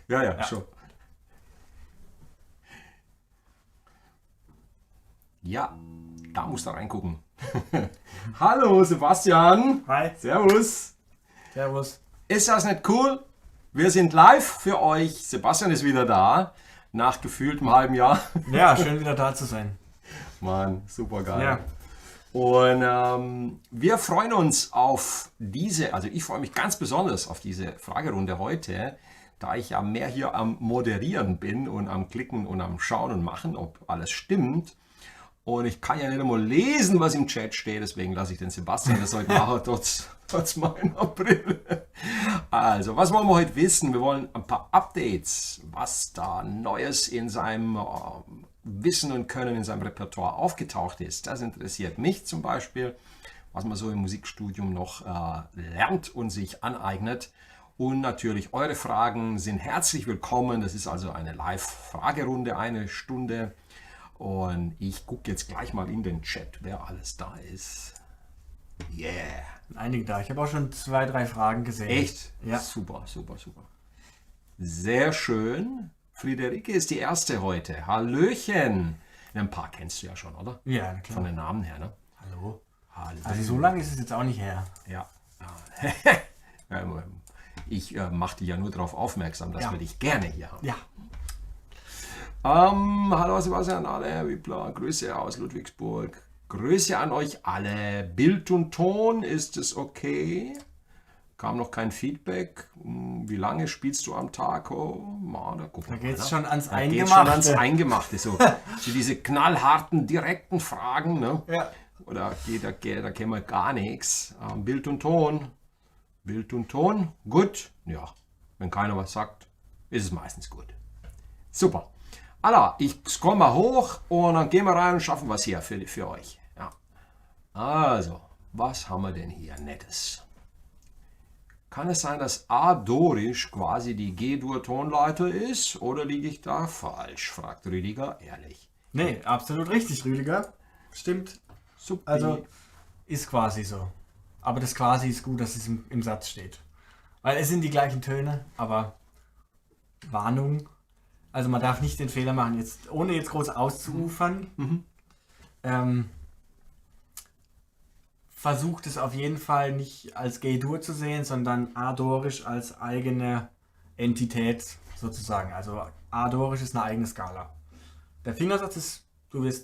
Ja, schon. Ja, da musst du reingucken. Hallo Sebastian. Hi. Servus. Servus. Ist das nicht cool? Wir sind live für euch. Sebastian ist wieder da. Nach gefühltem halben Jahr. Ja, schön wieder da zu sein. Mann, super geil. Ja. Und wir freuen uns auf also ich freue mich ganz besonders auf diese Fragerunde heute, da ich ja mehr hier am Moderieren bin und am Klicken und am Schauen und Machen, ob alles stimmt. Und ich kann ja nicht einmal lesen, was im Chat steht, deswegen lasse ich den Sebastian das heute machen, trotz meiner Brille. Also, was wollen wir heute wissen? Wir wollen ein paar Updates, was da Neues in seinem Wissen und Können, in seinem Repertoire aufgetaucht ist. Das interessiert mich zum Beispiel, was man so im Musikstudium noch lernt und sich aneignet. Und natürlich eure Fragen sind herzlich willkommen. Das ist also eine Live-Fragerunde, eine Stunde. Und ich gucke jetzt gleich mal in den Chat, wer alles da ist. Yeah. Einige da. Ich habe auch schon 2, 3 Fragen gesehen. Echt? Ja. Super. Sehr schön. Friederike ist die erste heute. Hallöchen. Ein paar kennst du ja schon, oder? Ja, klar. Von den Namen her, ne? Hallo. Hallo. Also so lange ist es jetzt auch nicht her. Ja. Ich mache dich ja nur darauf aufmerksam, dass wir dich gerne hier haben. Ja. Hallo Sebastian, alle Wippler, Grüße aus Ludwigsburg. Grüße an euch alle. Bild und Ton, ist es okay? Kam noch kein Feedback. Wie lange spielst du am Tag? Da geht es schon ans Eingemachte. Eingemachte. Schon ans Eingemachte. So diese knallharten, direkten Fragen. Ne? Ja. Oder da kennen wir gar nichts. Bild und Ton. Bild und Ton, gut. Ja, wenn keiner was sagt, ist es meistens gut. Super. Allah, ich scroll mal hoch und dann gehen wir rein und schaffen was hier für euch. Ja. Also, was haben wir denn hier Nettes? Kann es sein, dass A-Dorisch quasi die G-Dur-Tonleiter ist oder liege ich da falsch? Fragt Rüdiger ehrlich. Nee, absolut richtig, Rüdiger. Stimmt. Super. Also ist quasi so. Aber das quasi ist gut, dass es im Satz steht. Weil es sind die gleichen Töne, aber Warnung. Also man darf nicht den Fehler machen, jetzt ohne jetzt groß auszuufern. Versucht es auf jeden Fall nicht als G-Dur zu sehen, sondern A-Dorisch als eigene Entität sozusagen. Also A-Dorisch ist eine eigene Skala. Der Fingersatz ist,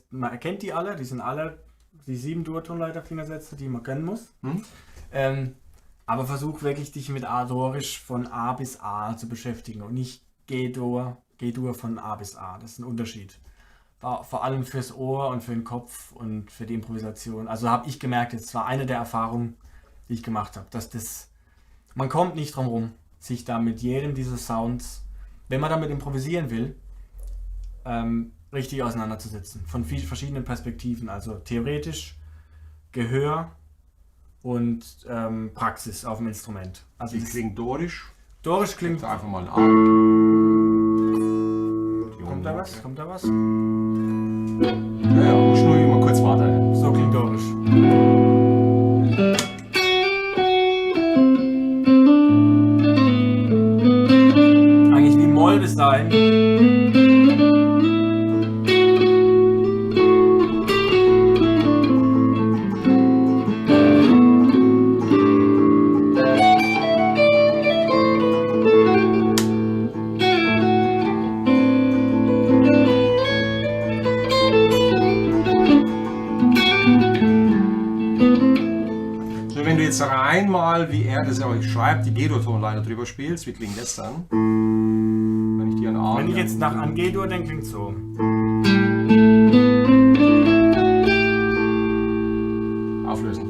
man erkennt die alle, die sind alle die 7 Dur-Tonleiter-Fingersätze, die man können muss. Aber versuch wirklich dich mit A-Dorisch von A bis A zu beschäftigen und nicht G-Dur von A bis A. Das ist ein Unterschied. Vor allem fürs Ohr und für den Kopf und für die Improvisation. Also habe ich gemerkt, das war eine der Erfahrungen, die ich gemacht habe, dass man kommt nicht drum rum, sich da mit jedem dieser Sounds, wenn man damit improvisieren will, richtig auseinanderzusetzen. Von vielen verschiedenen Perspektiven. Also theoretisch, Gehör und Praxis auf dem Instrument. Also Wie klingt Dorisch? Dorisch klingt... Einfach mal an. Kommt da was? Kommt da was? Ja, muss nur mal kurz warten. So klingt Dorisch. Eigentlich wie Moll bis dahin. Einmal, wie er das euch schreibt, die G-Dur-Tonleiter drüber spielst, wie klingt das dann? Wenn ich die an A. Wenn ich jetzt nach an G-Dur denke, klingt so. Auflösen.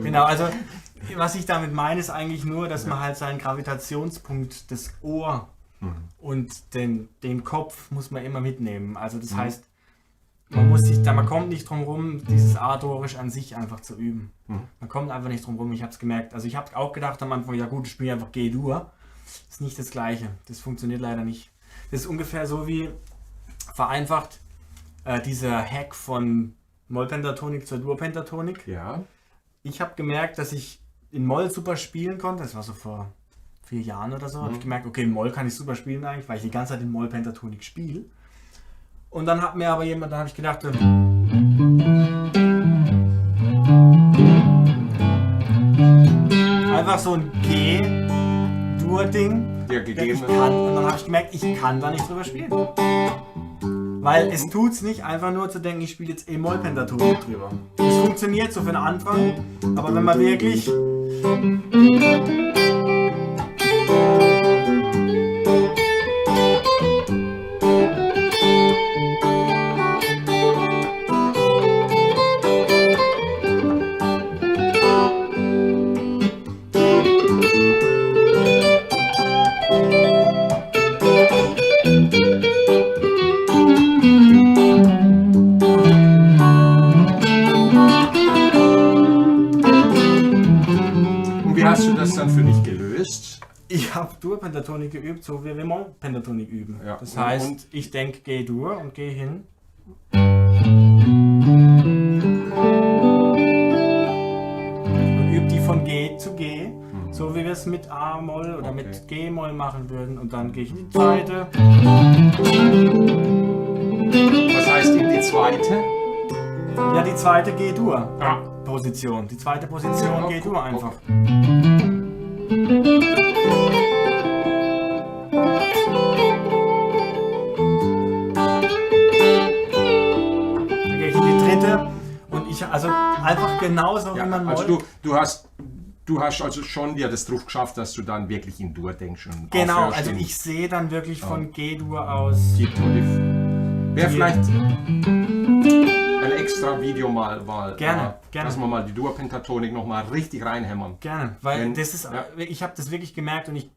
Genau, also was ich damit meine, ist eigentlich nur, dass man halt seinen Gravitationspunkt, das Ohr und den Kopf muss man immer mitnehmen. Also das heißt, man kommt nicht drum rum, dieses A-Dorisch an sich einfach zu üben. Man kommt einfach nicht drum rum, ich habe es gemerkt. Also ich habe auch gedacht am Anfang, ja gut, ich spiele einfach G-Dur. Das ist nicht das Gleiche. Das funktioniert leider nicht. Das ist ungefähr so wie vereinfacht dieser Hack von Mollpentatonik zur Dur-Pentatonik. Ja. Ich habe gemerkt, dass ich in Moll super spielen konnte. Das war so vor 4 Jahren oder so, habe ich gemerkt, okay, Moll kann ich super spielen eigentlich, weil ich die ganze Zeit in Moll-Pentatonik spiele. Und dann hat mir aber jemand, dann habe ich gedacht, einfach so ein G-Dur-Ding. Ja, gegeben. Und dann habe ich gemerkt, ich kann da nicht drüber spielen. Weil es tut's nicht, einfach nur zu denken, ich spiele jetzt E-Moll-Pentatonik drüber. Es funktioniert so für den Anfang, aber wenn man wirklich Hast du das dann für dich gelöst? ich habe Dur-Pentatonik geübt, so wie wir Moll-Pentatonik üben. Ja. Das heißt, ich denke G-Dur und gehe hin. Und übe die von G zu G, so wie wir es mit A-Moll oder mit G-Moll machen würden. Und dann gehe ich in die zweite. Was heißt in die zweite? Ja, die zweite G-Dur-Position. Die zweite Position G-Dur einfach. Dann gehe ich in die dritte und ich, also einfach genauso wie man Also Moll. du hast also schon dir das drauf geschafft, dass du dann wirklich in Dur denkst. Und Genau, aufhörst also in ich sehe dann wirklich von G-Dur aus. die Todif. Wäre vielleicht ein extra Video mal Gerne. dass wir mal die Dur-Pentatonik nochmal richtig reinhämmern. Gerne, weil Wenn- das ist, ja. ich habe das wirklich gemerkt und ich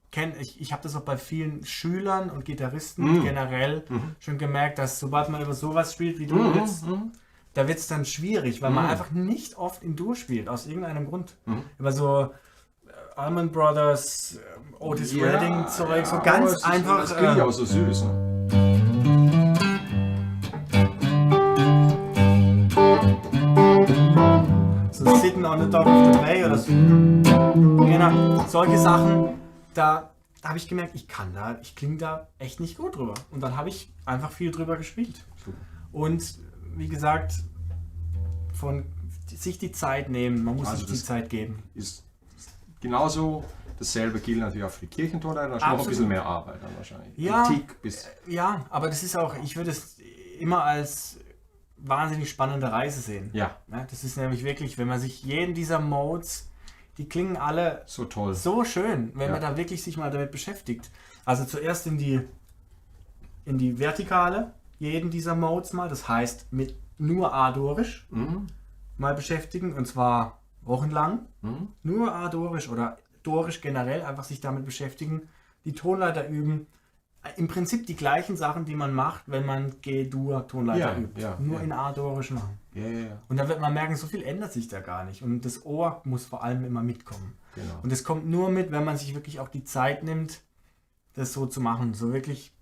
habe das auch bei vielen Schülern und Gitarristen generell schon gemerkt, dass sobald man über sowas spielt wie du jetzt, da wird es dann schwierig, weil man einfach nicht oft in Dur spielt, aus irgendeinem Grund. Über so Allman Brothers, Otis Redding Zeug, so ganz das einfach. Das klingt ja auch so süß. Ne? So Sitting on the Dock of the Bay oder so. Genau, solche Sachen, da habe ich gemerkt, ich klinge da echt nicht gut drüber. Und dann habe ich einfach viel drüber gespielt. Und wie gesagt, sich die Zeit nehmen, man muss Also sich die das- Zeit geben. Ist genauso dasselbe gilt natürlich auch für die Kirchentour, da ist noch ein Absolut. bisschen mehr Arbeit dann wahrscheinlich. Ja. Ein Tick bis Ja, aber das ist auch, ich würde es immer als wahnsinnig spannende Reise sehen. ja, Ja, das ist nämlich wirklich, wenn man sich jeden dieser Modes, die klingen alle so toll. so schön, wenn Ja. man da wirklich sich mal damit beschäftigt. Also zuerst in die Vertikale, jeden dieser Modes mal, das heißt mit nur A-Dorisch mal beschäftigen und zwar wochenlang. Nur A-Dorisch oder Dorisch generell, einfach sich damit beschäftigen, die Tonleiter üben. Im Prinzip die gleichen Sachen, die man macht, wenn man G-Dur-Tonleiter Ja, übt. ja, Nur ja. in A-Dorisch machen. Ja, ja, ja. Und da wird man merken, so viel ändert sich da gar nicht. Und das Ohr muss vor allem immer mitkommen. Genau. Und es kommt nur mit, wenn man sich wirklich auch die Zeit nimmt, das so zu machen. So wirklich.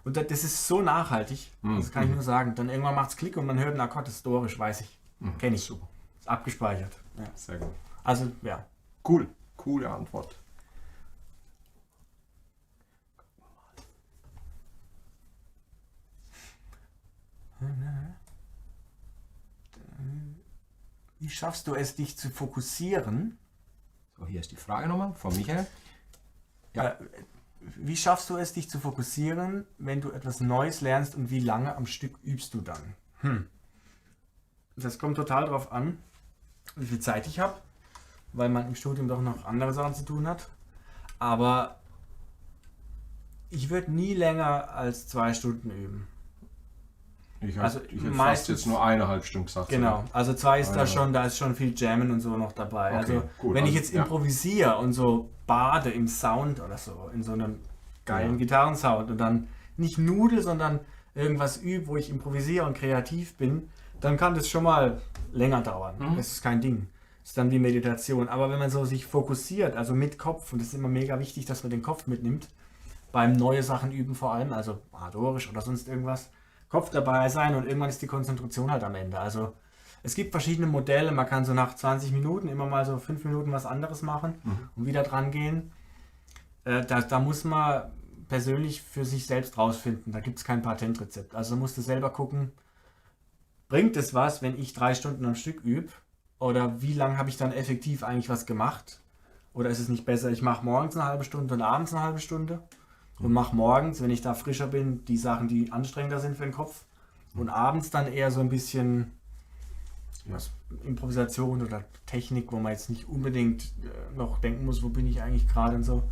Und das ist so nachhaltig. Das kann ich nur sagen. Dann irgendwann macht es Klick und man hört einen Akkord, das ist Dorisch, weiß ich. Kenne ich. Super. Ist abgespeichert. Ja. Sehr gut. Also, ja. Cool. Coole Antwort. Wie schaffst du es, dich zu fokussieren? So, hier ist die Frage nochmal von Michael. Ja. Wie schaffst du es, dich zu fokussieren, wenn du etwas Neues lernst und wie lange am Stück übst du dann? Das kommt total drauf an, wie viel Zeit ich habe, weil man im Studium doch noch andere Sachen zu tun hat. Aber ich würde nie länger als 2 Stunden üben. Ich Also hätte fast meistens- jetzt nur 1,5 Stunden gesagt. Genau, also 2 ist Ah, da ja. schon, da ist schon viel Jammen und so noch dabei. Okay, Also cool. wenn ich Also, jetzt ja. improvisiere und so bade im Sound oder so, in so einem geilen Ja. Gitarrensound und dann nicht nudel, sondern irgendwas übe, wo ich improvisiere und kreativ bin, dann kann das schon mal länger dauern. Das ist kein Ding. Das ist dann wie Meditation. Aber wenn man so sich fokussiert, also mit Kopf, und das ist immer mega wichtig, dass man den Kopf mitnimmt, beim neue Sachen üben vor allem, also Dorisch oder sonst irgendwas, Kopf dabei sein und irgendwann ist die Konzentration halt am Ende. Also es gibt verschiedene Modelle, man kann so nach 20 Minuten immer mal so 5 Minuten was anderes machen und wieder dran gehen. Da muss man persönlich für sich selbst rausfinden. Da gibt es kein Patentrezept. Also musst du selber gucken, bringt es was, wenn ich 3 Stunden am Stück übe? Oder wie lange habe ich dann effektiv eigentlich was gemacht? Oder ist es nicht besser, ich mache morgens eine halbe Stunde und abends eine halbe Stunde? Und mache morgens, wenn ich da frischer bin, die Sachen, die anstrengender sind für den Kopf. Und abends dann eher so ein bisschen was, Improvisation oder Technik, wo man jetzt nicht unbedingt noch denken muss, wo bin ich eigentlich gerade und so.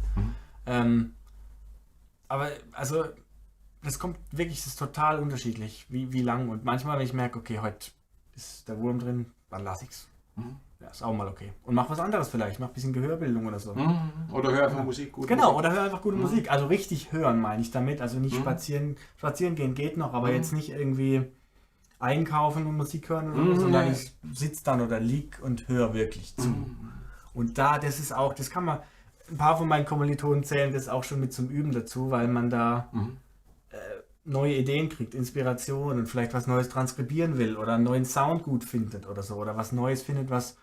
Aber also, das kommt wirklich, das ist total unterschiedlich, wie lang. Und manchmal, wenn ich merke, okay, heute ist der Wurm drin, dann lasse ich's. Ja, ist auch mal okay. Und mach was anderes vielleicht, mach ein bisschen Gehörbildung oder so. Oder hör einfach Musik gut. Genau, oder hör einfach gute Musik. Also richtig hören meine ich damit. Also nicht spazieren gehen geht noch, aber jetzt nicht irgendwie einkaufen und Musik hören oder so, sondern ich sitze dann oder lieg und höre wirklich zu. Und das ist auch, das kann man, ein paar von meinen Kommilitonen zählen das auch schon mit zum Üben dazu, weil man da neue Ideen kriegt, Inspiration und vielleicht was Neues transkribieren will oder einen neuen Sound gut findet oder so. Oder was Neues findet, was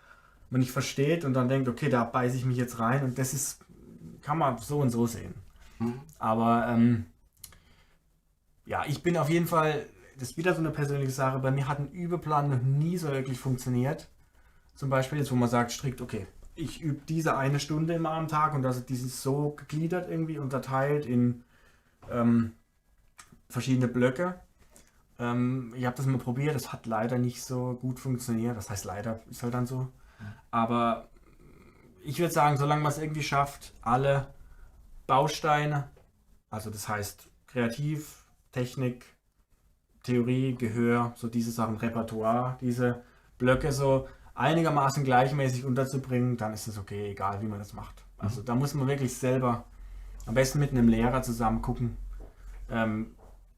man nicht versteht und dann denkt, okay, da beiße ich mich jetzt rein und das ist, kann man so und so sehen. Aber ja, ich bin auf jeden Fall, das ist wieder so eine persönliche Sache, bei mir hat ein Übeplan noch nie so wirklich funktioniert. Zum Beispiel jetzt, wo man sagt strikt, okay, ich übe diese eine Stunde immer am Tag und das ist so gegliedert irgendwie, unterteilt in verschiedene Blöcke. Ich habe das mal probiert, das hat leider nicht so gut funktioniert. Das heißt leider, ist halt dann so. Aber ich würde sagen, solange man es irgendwie schafft, alle Bausteine, also das heißt Kreativ, Technik, Theorie, Gehör, so diese Sachen, Repertoire, diese Blöcke so einigermaßen gleichmäßig unterzubringen, dann ist es okay, egal wie man das macht. Also da muss man wirklich selber, am besten mit einem Lehrer zusammen gucken,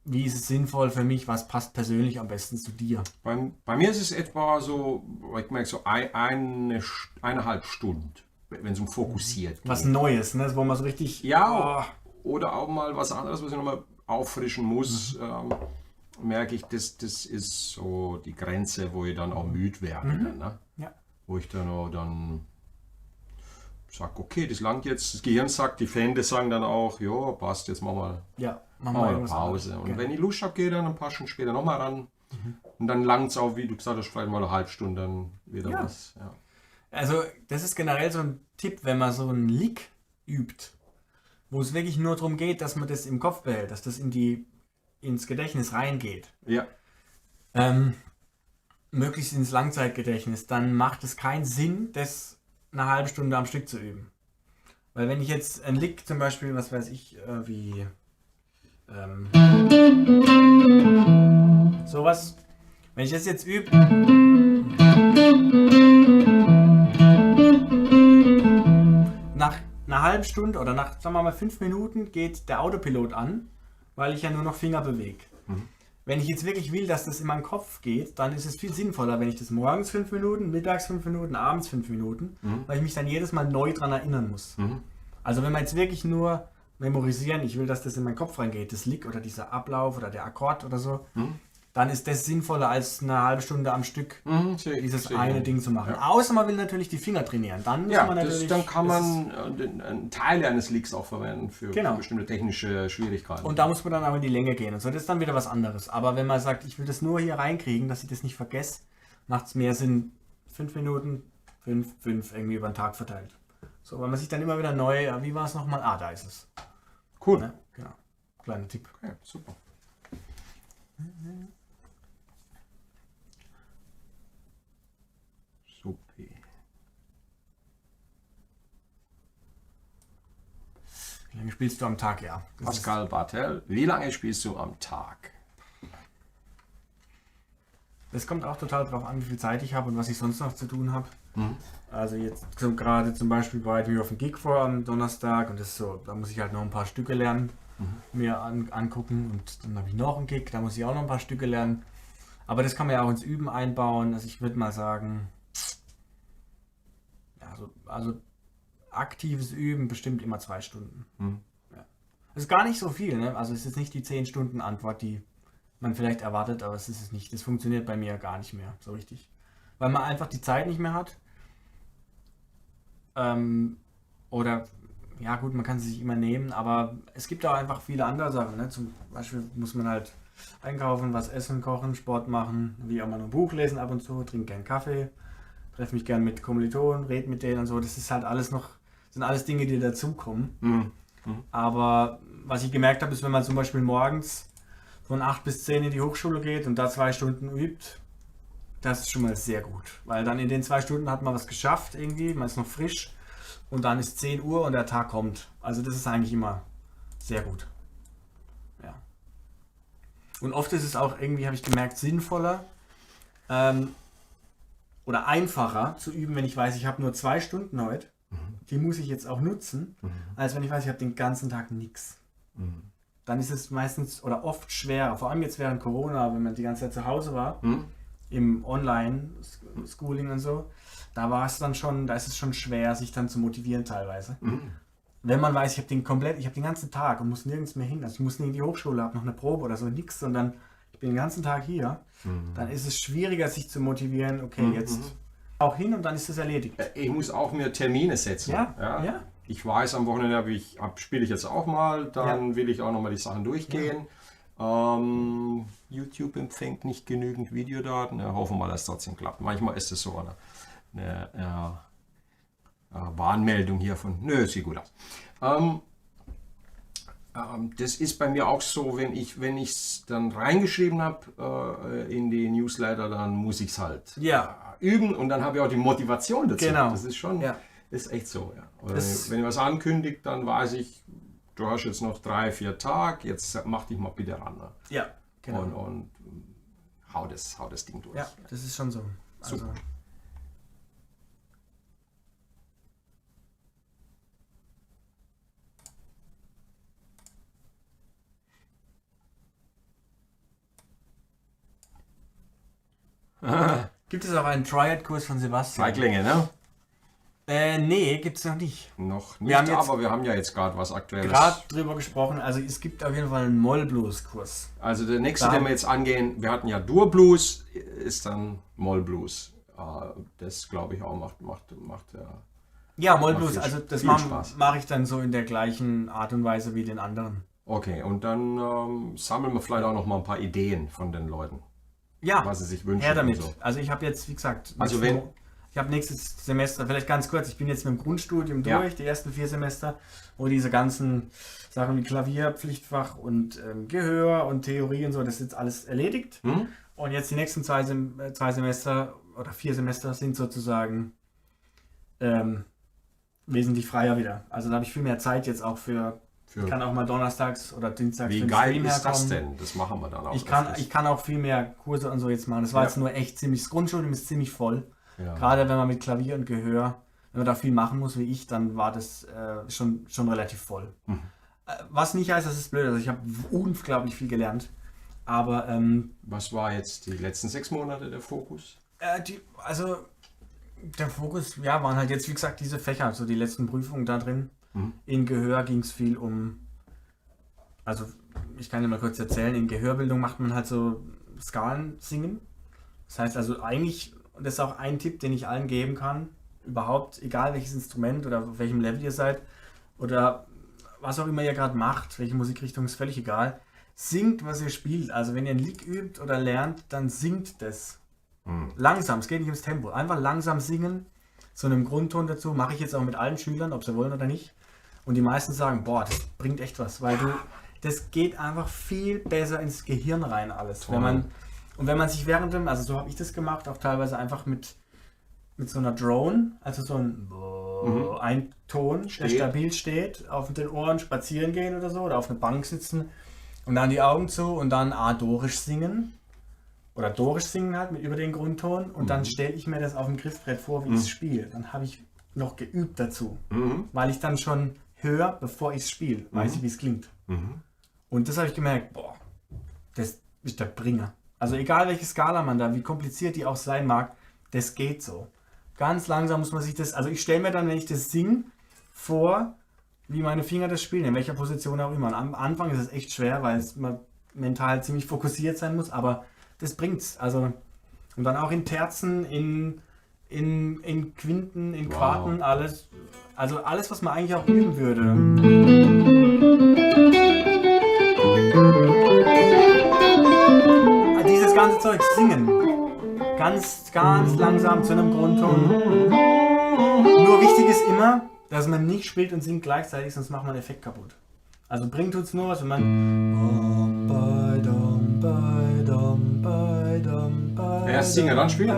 wie ist es sinnvoll für mich, was passt persönlich am besten zu dir. Bei mir ist es etwa so, ich merke so 1,5 Stunden, wenn es um fokussiert geht. Was Neues, ne? Wo man so richtig... Ja, oder auch mal was anderes, was ich nochmal auffrischen muss. Merke ich, das ist so die Grenze, wo ich dann auch müde werde. Dann, ne? Ja. Wo ich dann auch sage, okay, das langt jetzt. Das Gehirn sagt, die Fände sagen dann auch, ja, passt, jetzt machen wir eine Pause. Und genau. wenn ich Lust habe, gehe ich dann ein paar Stunden später nochmal ran. Und dann langt es auch, wie du gesagt hast, vielleicht mal eine halbe Stunde dann wieder was. Ja. Also das ist generell so ein Tipp, wenn man so einen Lick übt, wo es wirklich nur darum geht, dass man das im Kopf behält, dass das ins Gedächtnis reingeht. Ja. Möglichst ins Langzeitgedächtnis, dann macht es keinen Sinn, das eine halbe Stunde am Stück zu üben. Weil wenn ich jetzt einen Lick zum Beispiel, was weiß ich, wie sowas, wenn ich das jetzt übe, nach einer halben Stunde oder nach, sagen wir mal, 5 Minuten geht der Autopilot an, weil ich ja nur noch Finger bewege. Wenn ich jetzt wirklich will, dass das in meinen Kopf geht, dann ist es viel sinnvoller, wenn ich das morgens 5 Minuten, mittags 5 Minuten, abends 5 Minuten, weil ich mich dann jedes Mal neu dran erinnern muss. Also wenn man jetzt wirklich nur memorisieren, ich will, dass das in meinen Kopf reingeht, das Lick oder dieser Ablauf oder der Akkord oder so, dann ist das sinnvoller als eine halbe Stunde am Stück dieses eine Ding zu machen. Ja. Außer man will natürlich die Finger trainieren. Dann, dann kann man einen Teil eines Leaks auch verwenden für bestimmte technische Schwierigkeiten. Und da muss man dann aber in die Länge gehen und so. Das ist dann wieder was anderes. Aber wenn man sagt, ich will das nur hier reinkriegen, dass ich das nicht vergesse, macht es mehr Sinn, 5 Minuten, 5 irgendwie über den Tag verteilt. So, weil man sich dann immer wieder neu, wie war es nochmal? Ah, da ist es. Cool. Ne? Genau. Kleiner Tipp. Okay, super. Supi. Wie lange spielst du am Tag? Ja. Pascal Bartel, wie lange spielst du am Tag? Das kommt auch total drauf an, wie viel Zeit ich habe und was ich sonst noch zu tun habe. Also jetzt gerade zum Beispiel bereite ich auf einen Gig vor am Donnerstag und das ist so, da muss ich halt noch ein paar Stücke lernen, mir angucken und dann habe ich noch einen Gig, da muss ich auch noch ein paar Stücke lernen. Aber das kann man ja auch ins Üben einbauen. Also ich würde mal sagen, ja, also aktives Üben bestimmt immer 2 Stunden. Ja. Das ist gar nicht so viel, ne? Also es ist nicht die 10-Stunden-Antwort, die man vielleicht erwartet, aber es ist es nicht. Das funktioniert bei mir gar nicht mehr so richtig. Weil man einfach die Zeit nicht mehr hat. Oder ja gut, man kann sie sich immer nehmen, aber es gibt auch einfach viele andere Sachen. Ne? Zum Beispiel muss man halt einkaufen, was essen, kochen, Sport machen, wie auch mal ein Buch lesen ab und zu, trinke gern Kaffee, treffe mich gern mit Kommilitonen, rede mit denen und so. Das ist halt alles noch, sind alles Dinge, die dazukommen. Mhm. Aber was ich gemerkt habe, ist, wenn man zum Beispiel morgens von 8 bis 10 in die Hochschule geht und da 2 Stunden übt, das ist schon mal sehr gut. Weil dann in den 2 Stunden hat man was geschafft irgendwie, man ist noch frisch und dann ist 10 Uhr und der Tag kommt. Also das ist eigentlich immer sehr gut. Ja. Und oft ist es auch irgendwie, habe ich gemerkt, sinnvoller oder einfacher zu üben, wenn ich weiß, ich habe nur 2 Stunden heute. Die muss ich jetzt auch nutzen, als wenn ich weiß, ich habe den ganzen Tag nichts. Dann ist es meistens oder oft schwerer, vor allem jetzt während Corona, wenn man die ganze Zeit zu Hause war, im Online-Schooling und so, da war es dann schon, da ist es schon schwer, sich dann zu motivieren teilweise. Wenn man weiß, ich habe den ganzen Tag und muss nirgends mehr hin, also ich muss nicht in die Hochschule, habe noch eine Probe oder so, nichts, sondern ich bin den ganzen Tag hier, dann ist es schwieriger, sich zu motivieren, okay, jetzt auch hin und dann ist es erledigt. Ich muss auch mir Termine setzen. Ja. Ich weiß, am Wochenende spiele ich jetzt auch mal, dann will ich auch nochmal die Sachen durchgehen. YouTube empfängt nicht genügend Videodaten. Hoffen wir mal, dass es trotzdem klappt. Manchmal ist es so eine Warnmeldung hier von, nö, sieht gut aus. Das ist bei mir auch so, wenn ich es dann reingeschrieben habe in die Newsletter, dann muss ich es halt üben und dann habe ich auch die Motivation dazu. Genau. Das ist schon, ist echt so. Ja. Wenn ich was ankündigt, dann weiß ich, du hast jetzt noch 3-4 Tage, jetzt mach dich mal bitte ran. Ne? Ja, genau. Und hau das Ding durch. Ja, das ist schon so. Also, Super. gibt es auch einen Triad-Kurs von Sebastian? Feiglinge, ne? Nee, gibt es noch nicht. Noch nicht, aber wir haben ja jetzt gerade was Aktuelles. Gerade drüber gesprochen, also es gibt auf jeden Fall einen Moll-Blues-Kurs. Also der nächste, den wir jetzt angehen, wir hatten ja Dur-Blues, ist dann Moll-Blues. Das glaube ich auch macht Ja, Moll-Blues, also das viel Spaß. mache ich dann so in der gleichen Art und Weise wie den anderen. Okay, und dann sammeln wir vielleicht auch noch mal ein paar Ideen von den Leuten, Ja, was sie sich wünschen. her damit. und so. Also ich habe jetzt, wie gesagt, Also ich habe nächstes Semester, vielleicht ganz kurz, ich bin jetzt mit dem Grundstudium Ja. durch, die ersten 4 Semester, wo diese ganzen Sachen wie Klavier, Pflichtfach und Gehör und Theorie und so, das ist jetzt alles erledigt. Und jetzt die nächsten 2 Semester oder 4 Semester sind sozusagen wesentlich freier wieder. Also da habe ich viel mehr Zeit jetzt auch ich kann auch mal donnerstags oder dienstags Wie für den geil Stream ist das herkommen. denn? Das machen wir dann auch. Ich kann auch viel mehr Kurse und so jetzt machen. Das war jetzt nur echt das Grundstudium ist ziemlich voll. Ja. Gerade wenn man mit Klavier und Gehör, wenn man da viel machen muss wie ich, dann war das schon relativ voll. Was nicht heißt, dass es blöd ist. Also ich habe unglaublich viel gelernt. Aber Was war jetzt die letzten 6 Monate der Fokus? also der Fokus, waren halt jetzt wie gesagt diese Fächer, so die letzten Prüfungen da drin. In Gehör ging es viel also ich kann dir mal kurz erzählen, in Gehörbildung macht man halt so Skalen singen. Das heißt also eigentlich, und das ist auch ein Tipp, den ich allen geben kann, überhaupt, egal welches Instrument oder auf welchem Level ihr seid oder was auch immer ihr gerade macht, welche Musikrichtung ist völlig egal, singt, was ihr spielt. Also wenn ihr ein Lied übt oder lernt, dann singt das. Langsam, es geht nicht ums Tempo. Einfach langsam singen, so einem Grundton dazu, mache ich jetzt auch mit allen Schülern, ob sie wollen oder nicht. Und die meisten sagen, boah, das bringt echt was, weil das geht einfach viel besser ins Gehirn rein alles. Wenn man sich also so habe ich das gemacht, auch teilweise einfach mit so einer Drone, also so ein Ton, der stabil steht, auf den Ohren spazieren gehen oder so, oder auf einer Bank sitzen und dann die Augen zu und dann A-Dorisch singen. Oder Dorisch singen halt mit über den Grundton und dann stelle ich mir das auf dem Griffbrett vor, wie ich es spiele. Dann habe ich noch geübt dazu, weil ich dann schon höre, bevor ich es spiele, weiß ich, wie es klingt. Und das habe ich gemerkt, boah, das ist der Bringer. Also egal welche Skala man da, wie kompliziert die auch sein mag, das geht so. Ganz langsam muss man sich also ich stelle mir dann, wenn ich das singe, vor, wie meine Finger das spielen, in welcher Position auch immer. Und am Anfang ist es echt schwer, weil man mental ziemlich fokussiert sein muss, aber das bringt's. Also, und dann auch in Terzen, in Quinten, in Quarten, alles. Also alles, was man eigentlich auch üben würde. Dieses ganze Zeug singen. Ganz langsam zu einem Grundton. Nur wichtig ist immer, dass man nicht spielt und singt gleichzeitig, sonst macht man den Effekt kaputt. Also bringt tut's nur was, wenn man Erst singen, dann spielen.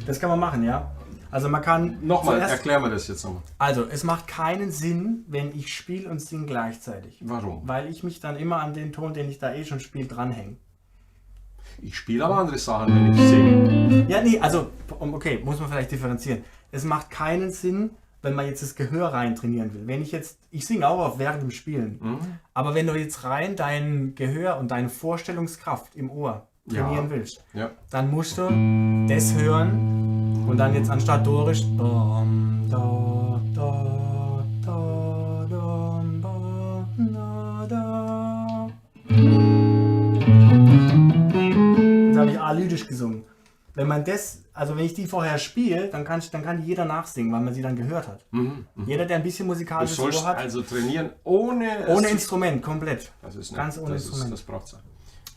Das kann man machen, ja. Also man kann... Nochmal, erklär mir das jetzt nochmal. Also, es macht keinen Sinn, wenn ich spiele und singe gleichzeitig. Warum? Weil ich mich dann immer an den Ton, den ich da schon spiele, dranhänge. Ich spiele aber andere Sachen, wenn ich singe. Ja, nee, also, okay, muss man vielleicht differenzieren. Es macht keinen Sinn, wenn man jetzt das Gehör rein trainieren will. Wenn ich singe auch auf während dem Spielen. Aber wenn du jetzt rein dein Gehör und deine Vorstellungskraft im Ohr trainieren willst, dann musst du das hören und dann jetzt anstatt dorisch jetzt habe ich alydisch gesungen. Wenn man das, also wenn ich die vorher spiele, dann kann jeder nachsingen, weil man sie dann gehört hat. Jeder, der ein bisschen musikalisches Ohr hat. Also trainieren ohne Instrument, komplett. Das ist ganz ohne Instrument. Das braucht Zeit.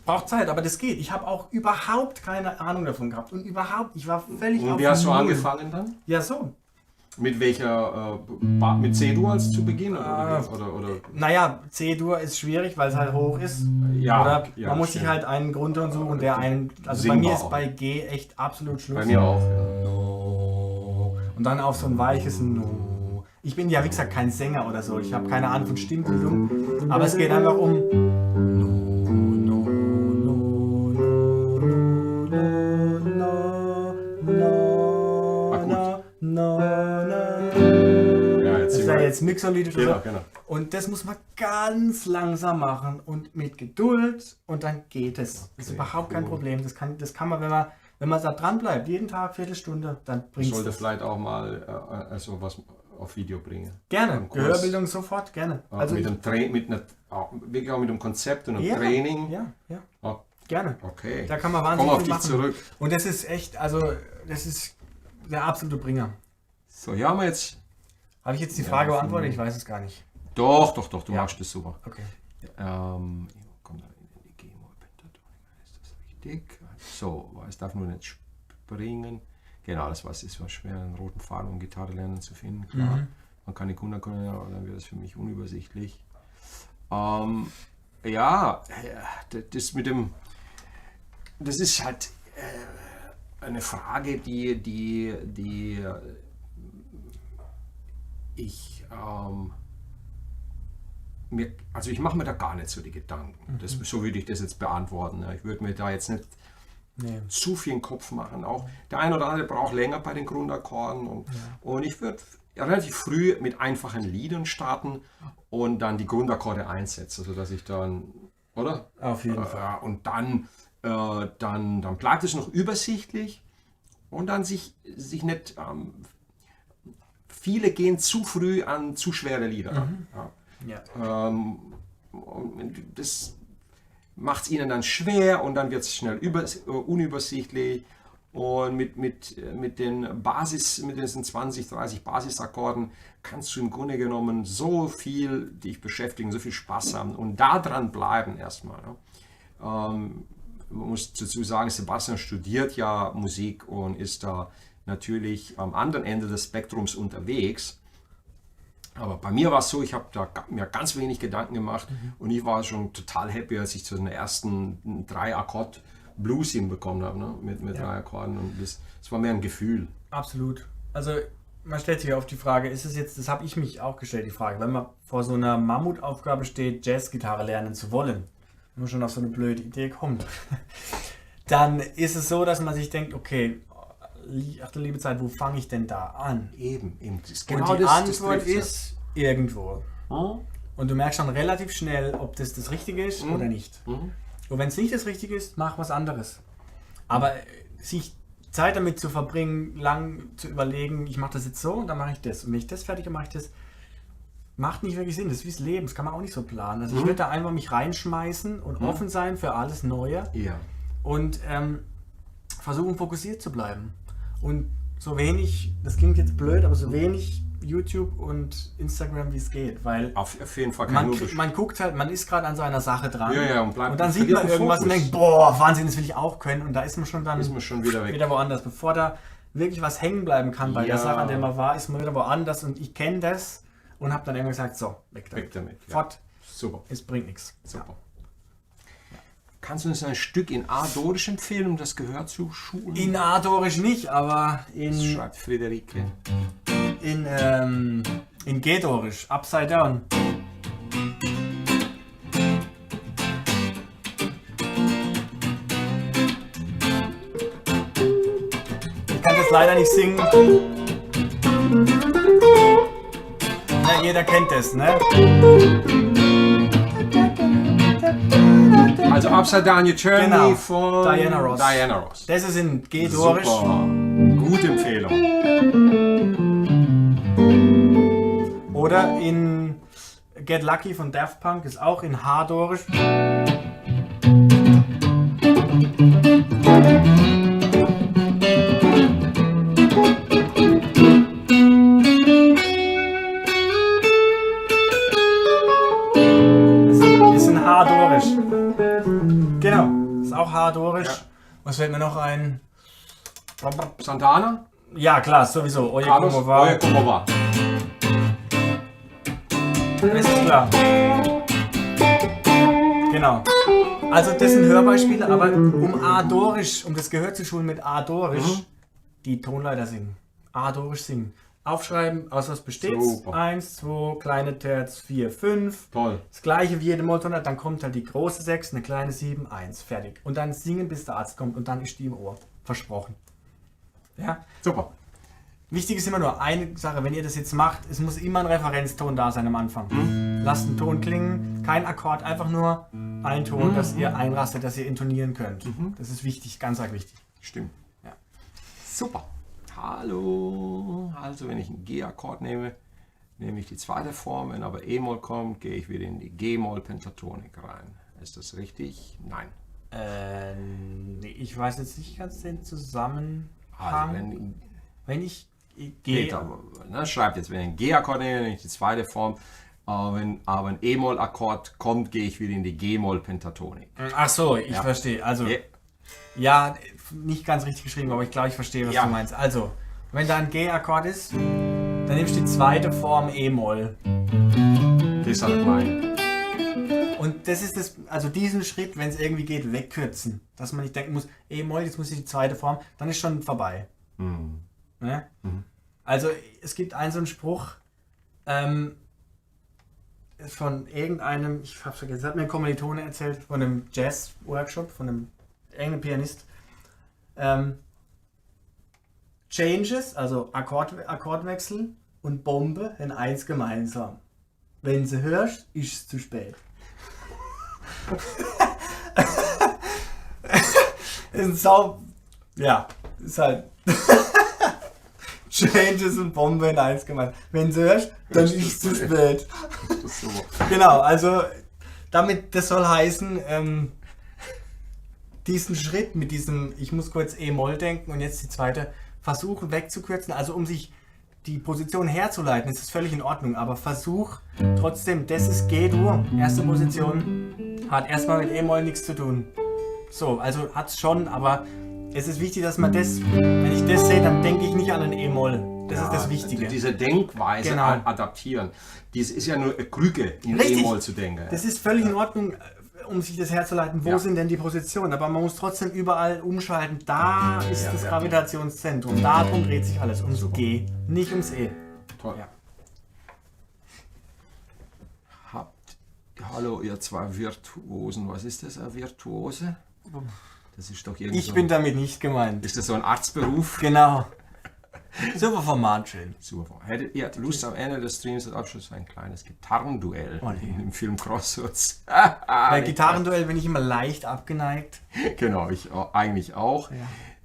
Braucht Zeit, aber das geht. Ich habe auch überhaupt keine Ahnung davon gehabt. Und überhaupt, ich war völlig auf. Und wie hast du angefangen dann? Ja, so. Mit welcher, mit C-Dur als zu Beginn? Oder? Naja, C-Dur ist schwierig, weil es halt hoch ist. Ja, oder man muss sich halt einen Grundton suchen, der einen, also bei mir ist bei G echt absolut Schluss. Bei mir auch. Und dann auf so ein weiches No. Ich bin ja, wie gesagt, kein Sänger oder so. Ich habe keine Ahnung von Stimmbildung. Aber es geht einfach um jetzt Mixolydisch oder so. Genau. Und das muss man ganz langsam machen und mit Geduld und dann geht es. Das ist überhaupt kein Problem. Das kann man, wenn man da dran bleibt, jeden Tag Viertelstunde, dann bringt es. Sollte vielleicht auch mal was auf Video bringen. Gerne. Gehörbildung sofort, gerne. Also mit dem Konzept und dem Training. Ja. Gerne. Okay. Da kann man wahnsinnig viel machen. Zurück. Und das ist echt, also das ist der absolute Bringer. So, hier haben wir jetzt. Habe ich jetzt die Frage beantwortet? Ich weiß es gar nicht. Doch, du machst das super. Okay. Kommt dann in die G-Moll-Pentatonik, ist das richtig? So, es darf nur nicht springen. Genau, das ist was schwer, einen roten Faden um Gitarre lernen zu finden. Klar, man kann die Kunden können, aber dann wird es für mich unübersichtlich. Das ist halt eine Frage, die ich ich mache mir da gar nicht so die Gedanken. So würde ich das jetzt beantworten. Ich würde mir da jetzt nicht zu viel in den Kopf machen. Auch der eine oder andere braucht länger bei den Grundakkorden. Und ich würde relativ früh mit einfachen Liedern starten und dann die Grundakkorde einsetzen, sodass ich dann, oder? Auf jeden Fall. Und dann bleibt es noch übersichtlich und dann sich nicht... viele gehen zu früh an zu schwere Lieder ran. Das macht es ihnen dann schwer und dann wird es schnell unübersichtlich. Und mit diesen 20, 30 Basisakkorden kannst du im Grunde genommen so viel dich beschäftigen, so viel Spaß haben und da dran bleiben erstmal. Man muss dazu sagen, Sebastian studiert ja Musik und ist da natürlich am anderen Ende des Spektrums unterwegs. Aber bei mir war es so, ich habe da mir ganz wenig Gedanken gemacht und ich war schon total happy, als ich zu den ersten 3 Akkord Blues hinbekommen habe, ne? mit 3 Akkorden. Und das war mehr ein Gefühl. Absolut. Also man stellt sich oft die Frage, ist es jetzt, das habe ich mich auch gestellt, die Frage, wenn man vor so einer Mammutaufgabe steht, Jazzgitarre lernen zu wollen, wenn man schon auf so eine blöde Idee kommt, dann ist es so, dass man sich denkt, okay, ach du liebe Zeit, wo fange ich denn da an? Eben. Genau, die Antwort ist irgendwo. Und du merkst dann relativ schnell, ob das Richtige ist oder nicht. Und wenn es nicht das Richtige ist, mach was anderes. Aber sich Zeit damit zu verbringen, lang zu überlegen, ich mache das jetzt so und dann mache ich das. Und wenn ich das fertig habe, mache ich das. Macht nicht wirklich Sinn. Das ist wie das Leben, das kann man auch nicht so planen. Also ich würde da einfach mich reinschmeißen und offen sein für alles Neue. Ja. Und versuchen fokussiert zu bleiben. und so wenig, das klingt jetzt blöd, aber so wenig YouTube und Instagram wie es geht, weil Auf jeden Fall man guckt halt, man ist gerade an so einer Sache dran und dann sieht man irgendwas und denkt, boah, Wahnsinn, das will ich auch können und da ist man schon wieder weg. Wieder woanders. Bevor da wirklich was hängen bleiben kann bei der Sache, an der man war, ist man wieder woanders und ich kenne das und habe dann irgendwann gesagt, so, weg damit. Fort. Super. Es bringt nichts. Super. Ja. Kannst du uns ein Stück in A-Dorisch empfehlen, um das Gehör zu schulen? In A-Dorisch nicht, aber das schreibt Friederike. In G-Dorisch, Upside Down. Ich kann das leider nicht singen. Na, jeder kennt das, ne? Also Upside Down Your Journey von Diana Ross. Das ist in G-Dorisch. Super. Gute Empfehlung. Oder in Get Lucky von Daft Punk ist auch in H-Dorisch. Das ist in H-Dorisch. Genau, ist auch H-Dorisch. Ja. Was fällt mir noch ein? Santana? Ja, klar, sowieso. Oye Como va. Das ist klar. Genau. Also das sind Hörbeispiele, aber um A-Dorisch, um das Gehör zu schulen mit A-Dorisch, die Tonleiter singen. A-Dorisch singen. Aufschreiben, aus was besteht es? 1, 2, kleine Terz, 4, 5. Toll. Das gleiche wie jede Molltonart, dann kommt halt die große 6, eine kleine 7, 1, fertig. Und dann singen, bis der Arzt kommt und dann ist die im Ohr. Versprochen. Ja? Super. Wichtig ist immer nur eine Sache, wenn ihr das jetzt macht, es muss immer ein Referenzton da sein am Anfang. Lasst einen Ton klingen, kein Akkord, einfach nur ein Ton, dass ihr einrastet, dass ihr intonieren könnt. Das ist wichtig, ganz arg wichtig. Stimmt. Ja. Super. Hallo. Also wenn ich einen G-Akkord nehme, nehme ich die zweite Form. Wenn aber E-Moll kommt, gehe ich wieder in die G-Moll-Pentatonik rein. Ist das richtig? Nein. Nee, ich weiß jetzt nicht ganz den Zusammenhang. Also wenn ich geht aber, ne, schreibt jetzt, wenn ich einen G-Akkord nehme, nehme ich die zweite Form. Wenn aber ein E-Moll-Akkord kommt, gehe ich wieder in die G-Moll-Pentatonik. Ach so, ich verstehe. Also, ja, nicht ganz richtig geschrieben, aber ich glaube, ich verstehe, was du meinst. Also, wenn da ein G-Akkord ist, dann nimmst du die zweite Form E-Moll. Das ist halt mein. Und das ist das, also diesen Schritt, wenn es irgendwie geht, wegkürzen. Dass man nicht denken muss, E-Moll, jetzt muss ich die zweite Form, dann ist schon vorbei. Ne? Also es gibt einen so einen Spruch von irgendeinem, ich hab's vergessen, das hat mir ein Kommilitone erzählt, von einem Jazz-Workshop, von einem irgendeinem Pianist. Changes, also Akkordwechsel und Bombe in eins gemeinsam. Wenn sie hörst, ist es zu spät. Ist halt Changes und Bombe in eins gemeinsam. Wenn sie hörst, dann ist es zu spät. Genau, also damit, das soll heißen, diesen Schritt mit diesem, ich muss kurz E-Moll denken und jetzt die zweite, versuchen wegzukürzen, also um sich die Position herzuleiten, ist es völlig in Ordnung, aber versuch trotzdem, das ist G-Dur, erste Position, hat erstmal mit E-Moll nichts zu tun. So, also hat's schon, aber es ist wichtig, dass man das, wenn ich das sehe, dann denke ich nicht an ein E-Moll. Das ist das Wichtige. Diese Denkweise adaptieren. Dies ist ja nur eine Krücke, in E-Moll zu denken. Das ist völlig in Ordnung, um sich das herzuleiten, wo sind denn die Positionen. Aber man muss trotzdem überall umschalten. Da ist das Gravitationszentrum. Darum dreht sich alles. Ums G, nicht ums E. Toll. Ja. Hallo, ihr zwei Virtuosen. Was ist das, ein Virtuose? Das ist doch irgendwie Ich bin damit nicht gemeint. Ist das so ein Arztberuf? Genau. Super Format, schön. Super. Hättet ihr Lust am Ende des Streams als Abschluss für ein kleines Gitarrenduell im Film Crossroads? Bei Gitarrenduell bin ich immer leicht abgeneigt. Genau, ich eigentlich auch. Ja.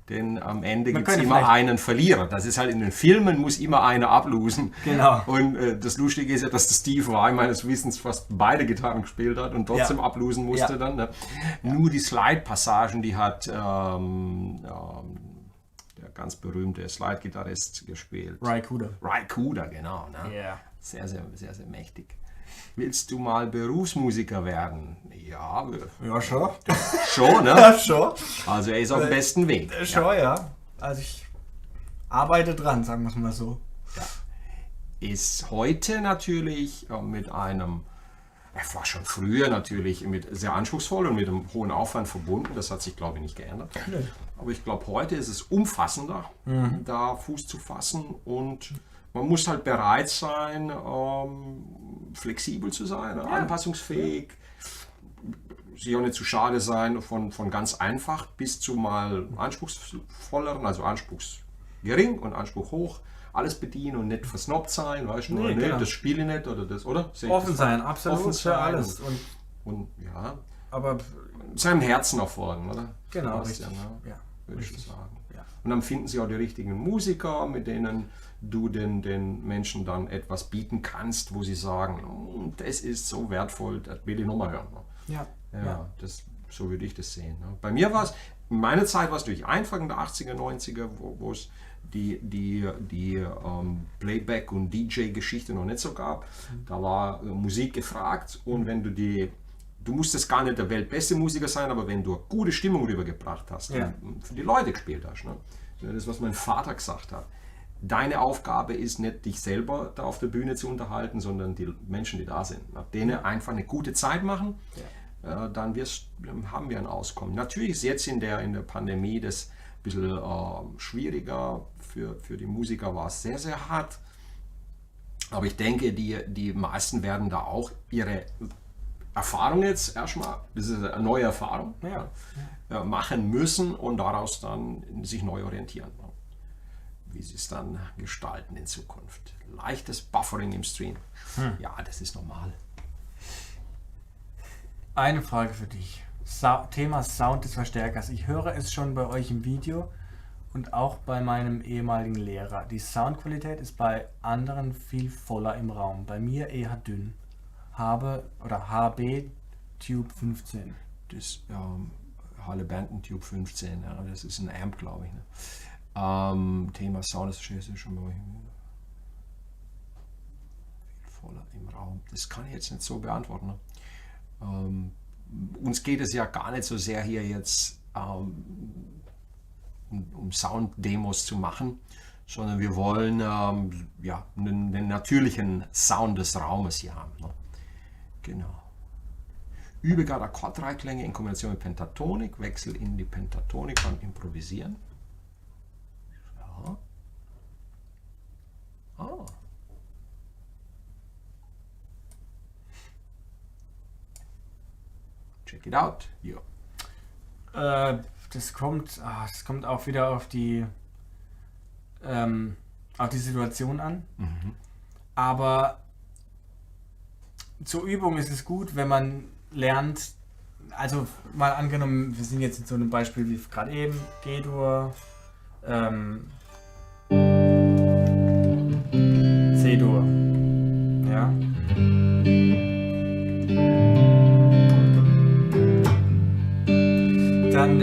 Denn am Ende gibt es immer einen Verlierer. Das ist halt in den Filmen, muss immer einer ablosen. Genau. Und das Lustige ist ja, dass der Steve Vai meines Wissens fast beide Gitarren gespielt hat und trotzdem ablosen musste dann. Ne? Ja. Nur die Slide-Passagen, die hat der ganz berühmte Slide-Gitarrist gespielt. Ry Cooder. Ry Cooder, genau. Ne? Yeah. Sehr, sehr, sehr, sehr mächtig. Willst du mal Berufsmusiker werden? Ja, Ja, schon. schon, ne? Ja, schon. Also er ist auf dem besten Weg. Schon, ja. Also ich arbeite dran, sagen wir es mal so. Ist heute natürlich mit einem, er war schon früher natürlich mit sehr anspruchsvoll und mit einem hohen Aufwand verbunden. Das hat sich, glaube ich, nicht geändert. Nee. Aber ich glaube, heute ist es umfassender, da Fuß zu fassen, und man muss halt bereit sein, flexibel zu sein, anpassungsfähig, sich auch nicht zu schade sein, von ganz einfach bis zu mal anspruchsvolleren, also anspruchsgering und Anspruch hoch, alles bedienen und nicht versnobbt sein, weißt du, Nee, genau. das Spiel nicht oder das, oder? Sehe ich Offen das sein, falsch? absolut Offen für sein alles. Und ja, Aber seinem Herzen auch folgen, oder? genau, Sebastian, richtig. ne? Ja, Würde ich richtig. sagen. Ja. Und dann finden sie auch die richtigen Musiker, mit denen du den Menschen dann etwas bieten kannst, wo sie sagen, das ist so wertvoll, das will ich nochmal hören. Ja. Ja, so würde ich das sehen. Ne? Bei mir war es, in meiner Zeit war es durch Anfang in der 80er, 90er, wo es die Playback- und DJ-Geschichte noch nicht so gab. Da war Musik gefragt, und wenn du musstest gar nicht der weltbeste Musiker sein, aber wenn du eine gute Stimmung rübergebracht hast und für die Leute gespielt hast, ne? Das ist, was mein Vater gesagt hat. Deine Aufgabe ist nicht, dich selber da auf der Bühne zu unterhalten, sondern die Menschen, die da sind. Nach denen einfach eine gute Zeit machen, dann haben wir ein Auskommen. Natürlich ist jetzt in der Pandemie das ein bisschen schwieriger. Für die Musiker war es sehr, sehr hart. Aber ich denke, die meisten werden da auch ihre Erfahrung jetzt erstmal, das ist eine neue Erfahrung, machen müssen und daraus dann sich neu orientieren. Wie sie es dann gestalten in Zukunft. Leichtes Buffering im Stream. Ja, das ist normal. Eine Frage für dich. Thema Sound des Verstärkers. Ich höre es schon bei euch im Video und auch bei meinem ehemaligen Lehrer. Die Soundqualität ist bei anderen viel voller im Raum. Bei mir eher dünn. HB Tube 15. Das Halle Banton Tube 15, ja, das ist ein Amp, glaube ich. Ne? Thema Sound ist schon bei euch. Viel voller im Raum. Das kann ich jetzt nicht so beantworten. Ne? Uns geht es ja gar nicht so sehr hier jetzt um Sound-Demos zu machen, sondern wir wollen einen natürlichen Sound des Raumes hier haben. Ne? Genau. Übe gerade Akkord-Dreiklänge in Kombination mit Pentatonik, wechsel in die Pentatonik und improvisieren. Ja. Ah. Check it out. Ja. Das kommt auch wieder auf die Situation an. Aber zur Übung ist es gut, wenn man lernt, also mal angenommen, wir sind jetzt in so einem Beispiel wie gerade eben, G-Dur, C-Dur, ja. Dann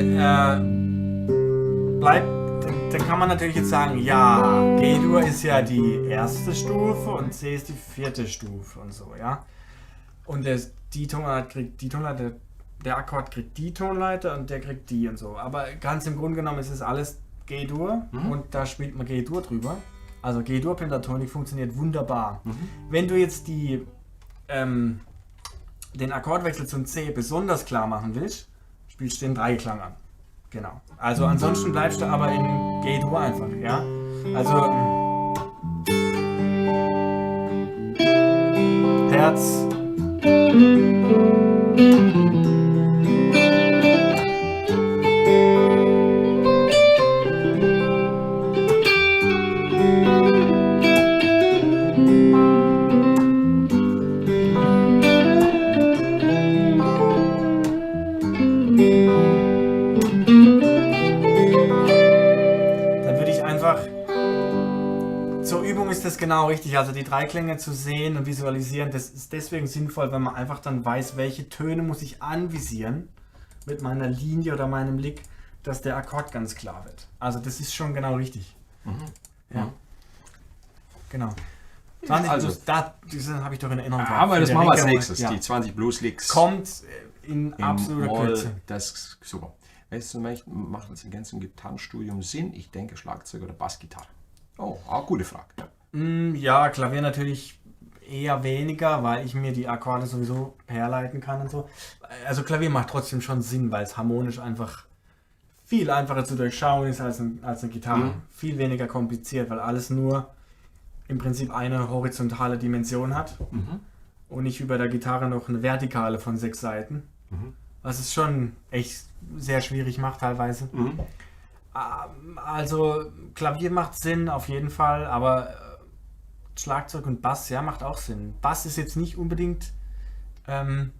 dann kann man natürlich jetzt sagen, ja, G-Dur ist ja die erste Stufe und C ist die vierte Stufe und so, ja. Und die Tonleiter kriegt die Tonleiter, der Akkord kriegt die Tonleiter und der kriegt die und so. Aber ganz im Grunde genommen ist es alles G-Dur und da spielt man G-Dur drüber. Also G-Dur-Pentatonik funktioniert wunderbar. Wenn du jetzt den Akkordwechsel zum C besonders klar machen willst, spielst du den Dreiklang an. Genau. Also ansonsten bleibst du aber in G-Dur einfach, ja. Also Herz. Ist das genau richtig, also die Dreiklänge zu sehen und visualisieren, das ist deswegen sinnvoll, wenn man einfach dann weiß, welche Töne muss ich anvisieren mit meiner Linie oder meinem Lick, dass der Akkord ganz klar wird. Also das ist schon genau richtig. Ja. Genau. 20 Also- Blues, diese habe ich doch in Erinnerung. Aber das machen wir als Federica nächstes. Moll, ja. Die 20 Blues-Licks Kommt in im absoluter Moll. Kürze. Das ist super. Weißt du, macht als Ergänzung Gitarrenstudium Sinn? Ich denke Schlagzeug oder Bassgitarre. Oh, auch gute Frage. Ja. Ja, Klavier natürlich eher weniger, weil ich mir die Akkorde sowieso herleiten kann und so. Also Klavier macht trotzdem schon Sinn, weil es harmonisch einfach viel einfacher zu durchschauen ist als eine Gitarre. Viel weniger kompliziert, weil alles nur im Prinzip eine horizontale Dimension hat und nicht über der Gitarre noch eine vertikale von 6 Seiten. Was es schon echt sehr schwierig macht teilweise. Also Klavier macht Sinn auf jeden Fall, aber Schlagzeug und Bass, ja, macht auch Sinn. Bass ist jetzt nicht unbedingt eine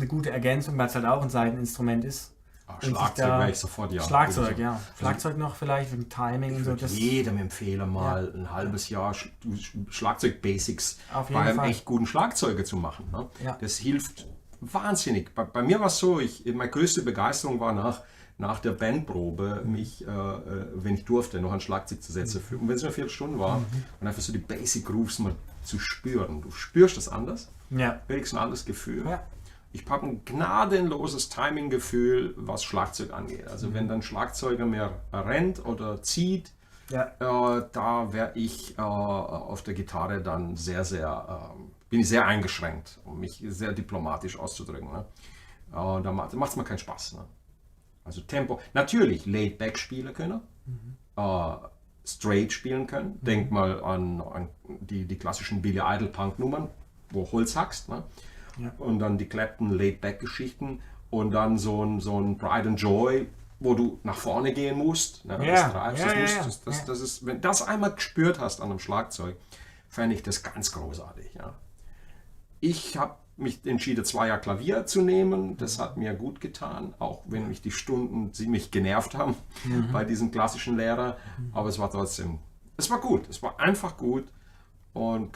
gute Ergänzung, weil es halt auch ein Saiteninstrument ist. Und sich Schlagzeug da- wäre ich sofort, ja. Schlagzeug, Also, ja. Schlagzeug noch vielleicht wegen Timing und Ich so. würde jedem empfehlen, mal ein halbes Jahr Schlagzeug-Basics Auf jeden bei einem Fall. echt guten Schlagzeuger zu machen. Ne? Ja. Das hilft wahnsinnig. Bei mir war es so, meine größte Begeisterung war nach der Bandprobe, mich, wenn ich durfte, noch ein Schlagzeug zu setzen. Und wenn es nur 4 Stunden war, und einfach so die Basic Grooves mal zu spüren. Du spürst das anders, Ja. kriegst ein anderes Gefühl. Ja. Ich habe ein gnadenloses Timing-Gefühl, was Schlagzeug angeht. Also wenn dann Schlagzeuger mehr rennt oder zieht, Ja. da wäre ich auf der Gitarre dann bin ich sehr eingeschränkt, um mich sehr diplomatisch auszudrücken. Ne? Da macht es mir keinen Spaß. Ne? Also Tempo, natürlich laid-back spielen können, straight spielen können. Denk mal an die klassischen Billy Idol Punk-Nummern, wo Holz hackst. Ne? Ja. Und dann die Clapton Laid-Back-Geschichten und dann so ein Pride and Joy, wo du nach vorne gehen musst. Ne? Ja. Das treibst, Ja, das ja, musst, ja. das ist, wenn du das einmal gespürt hast an einem Schlagzeug, fände ich das ganz großartig. Ja. Ich habe mich entschieden, 2 Jahre Klavier zu nehmen. Das hat mir gut getan, auch wenn mich die Stunden ziemlich genervt haben bei diesem klassischen Lehrer. Aber es war trotzdem, es war gut. Es war einfach gut und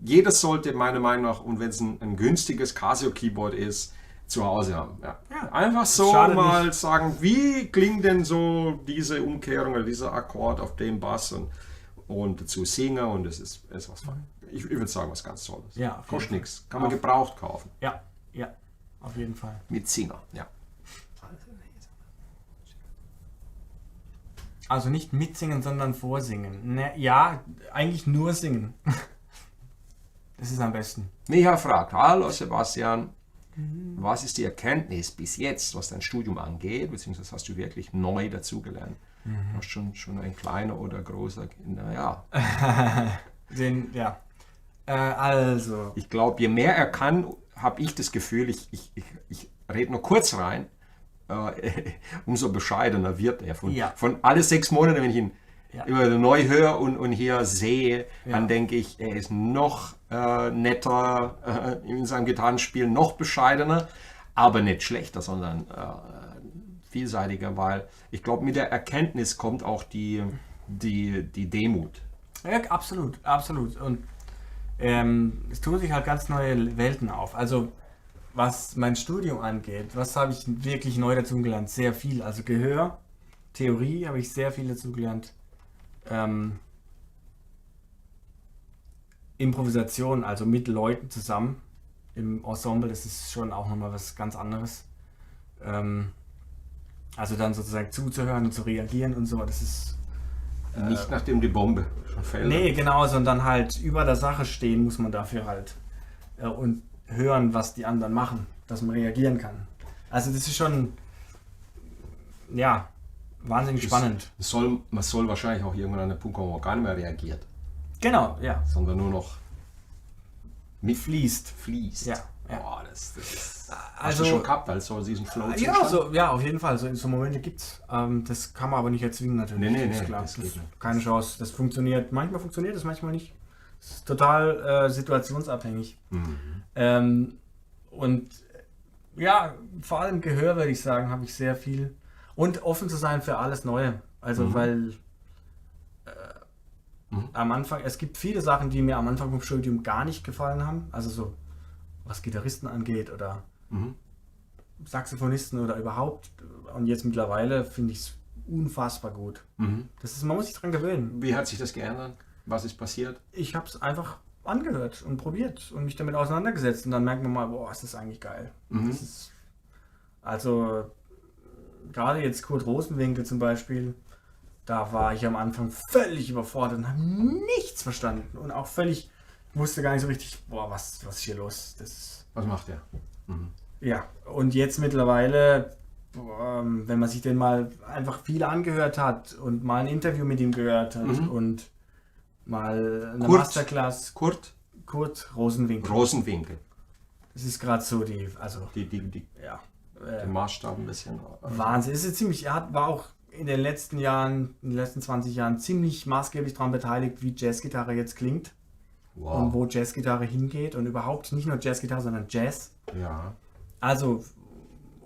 jeder sollte meiner Meinung nach, und wenn es ein günstiges Casio-Keyboard ist, zu Hause haben. Ja. Ja. Einfach so Schadet mal nicht. sagen, wie klingt denn so diese Umkehrung oder dieser Akkord auf dem Bass und dazu singen und es ist was fein. Ich würde sagen, was ganz Tolles. Ja, auf jeden Kostet Fall. nichts. Kann man gebraucht kaufen. Ja. Ja. Auf jeden Fall. Mit Singer, ja. Also nicht mitsingen, sondern vorsingen. Ne, ja, eigentlich nur singen. Das ist am besten. Micha fragt, hallo Sebastian, was ist die Erkenntnis bis jetzt, was dein Studium angeht, beziehungsweise hast du wirklich neu dazugelernt? Du hast schon ein kleiner oder großer, naja. Ja. Also. Ich glaube, je mehr er kann, habe ich das Gefühl, ich rede nur kurz rein, umso bescheidener wird er. Von alle 6 Monate, wenn ich ihn immer neu höre und hier sehe, dann denke ich, er ist noch netter in seinem Gitarrenspiel, noch bescheidener, aber nicht schlechter, sondern vielseitiger, weil ich glaube, mit der Erkenntnis kommt auch die Demut. Ja, absolut, absolut. Und es tun sich halt ganz neue Welten auf. Also was mein Studium angeht, was habe ich wirklich neu dazu gelernt? Sehr viel. Also Gehör, Theorie habe ich sehr viel dazu gelernt. Improvisation, also mit Leuten zusammen im Ensemble, das ist schon auch nochmal was ganz anderes. Also dann sozusagen zuzuhören und zu reagieren und so, das ist... Nicht nachdem die Bombe schon fällt. Nee, genau, sondern halt über der Sache stehen muss man dafür halt. Und hören, was die anderen machen, dass man reagieren kann. Also das ist schon, ja, wahnsinnig spannend. Man soll wahrscheinlich auch irgendwann an den Punkt kommen, wo man gar nicht mehr reagiert, Genau, ja. sondern nur noch Fließt. fließt. Ja, ja. Boah, das ist, hast Also- du schon gehabt, als so diesen Flow-Zustand? Ja, auf jeden Fall. So Momente gibt's. Das kann man aber nicht erzwingen natürlich. Nee, ist nee, klar. das geht nicht. Keine Chance. Das funktioniert. Manchmal funktioniert es, manchmal nicht. Das ist total situationsabhängig. Und ja, vor allem Gehör, würde ich sagen, habe ich sehr viel. Und offen zu sein für alles Neue. Also, weil am Anfang, es gibt viele Sachen, die mir am Anfang vom Studium gar nicht gefallen haben. Also so, was Gitarristen angeht oder Saxophonisten oder überhaupt. Und jetzt mittlerweile finde ich es unfassbar gut. Man muss sich dran gewöhnen. Wie hat sich das geändert? Was ist passiert? Ich habe es einfach angehört und probiert und mich damit auseinandergesetzt. Und dann merkt man mal, boah, ist das eigentlich geil. Das ist, also, gerade jetzt Kurt Rosenwinkel zum Beispiel, da war ich am Anfang völlig überfordert und habe nichts verstanden. Und auch völlig, wusste gar nicht so richtig, boah, was ist hier los? Was macht er? Ja, und jetzt mittlerweile, wenn man sich den mal einfach viel angehört hat und mal ein Interview mit ihm gehört hat und mal eine Masterclass. Kurt Rosenwinkel. Das ist gerade so der Maßstab ein bisschen. Wahnsinn. Es ist ziemlich, war auch in den letzten 20 Jahren ziemlich maßgeblich daran beteiligt, wie Jazzgitarre jetzt klingt. Wow. Und wo Jazzgitarre hingeht und überhaupt nicht nur Jazzgitarre, sondern Jazz. Ja. Also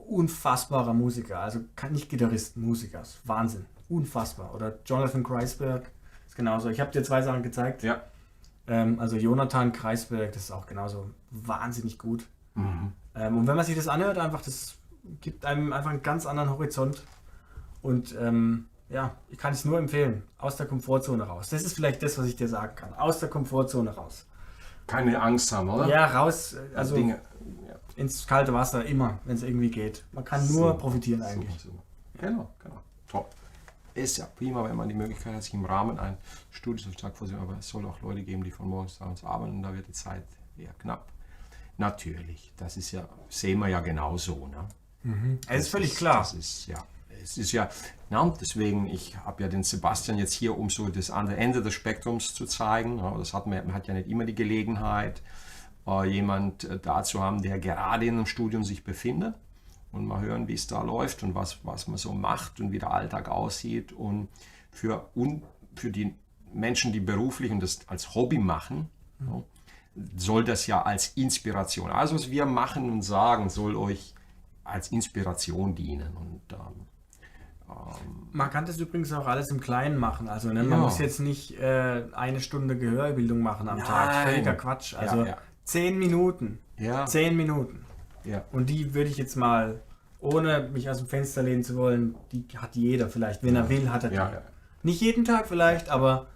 unfassbarer Musiker, also nicht Gitarrist, Musiker. Wahnsinn. Unfassbar. Oder Jonathan Kreisberg ist genauso. Ich habe dir 2 Sachen gezeigt. Ja. Also Jonathan Kreisberg, das ist auch genauso wahnsinnig gut. Und wenn man sich das anhört, das gibt einem einfach einen ganz anderen Horizont. Und ich kann es nur empfehlen. Aus der Komfortzone raus. Das ist vielleicht das, was ich dir sagen kann. Aus der Komfortzone raus. Keine Angst haben, oder? Ja, raus. Also Dinge. ins kalte Wasser, immer, wenn es irgendwie geht. Man kann nur profitieren eigentlich. Super. Genau. Top. Ist ja prima, wenn man die Möglichkeit hat, sich im Rahmen ein Studiumstag vorsehen, aber es soll auch Leute geben, die von morgens bis abends arbeiten und da wird die Zeit eher knapp. Natürlich, das ist ja, sehen wir ja genauso. Ne? Es ist völlig klar. Es ist ja, deswegen, ich habe ja den Sebastian jetzt hier, um so das andere Ende des Spektrums zu zeigen. Ja, man hat ja nicht immer die Gelegenheit, jemand da zu haben, der gerade in einem Studium sich befindet. Und mal hören, wie es da läuft und was man so macht und wie der Alltag aussieht. Und für die Menschen, die beruflich und das als Hobby machen, soll das ja als Inspiration, also was wir machen und sagen, soll euch als Inspiration dienen. Und man kann das übrigens auch alles im Kleinen machen. Also man muss jetzt nicht 1 Stunde Gehörbildung machen am Tag. Völliger Quatsch. Also 10 Minuten. Ja. 10 Minuten. Ja. Und die würde ich jetzt mal, ohne mich aus dem Fenster lehnen zu wollen, die hat jeder vielleicht. Wenn er will, hat er die. Ja. Nicht jeden Tag vielleicht, aber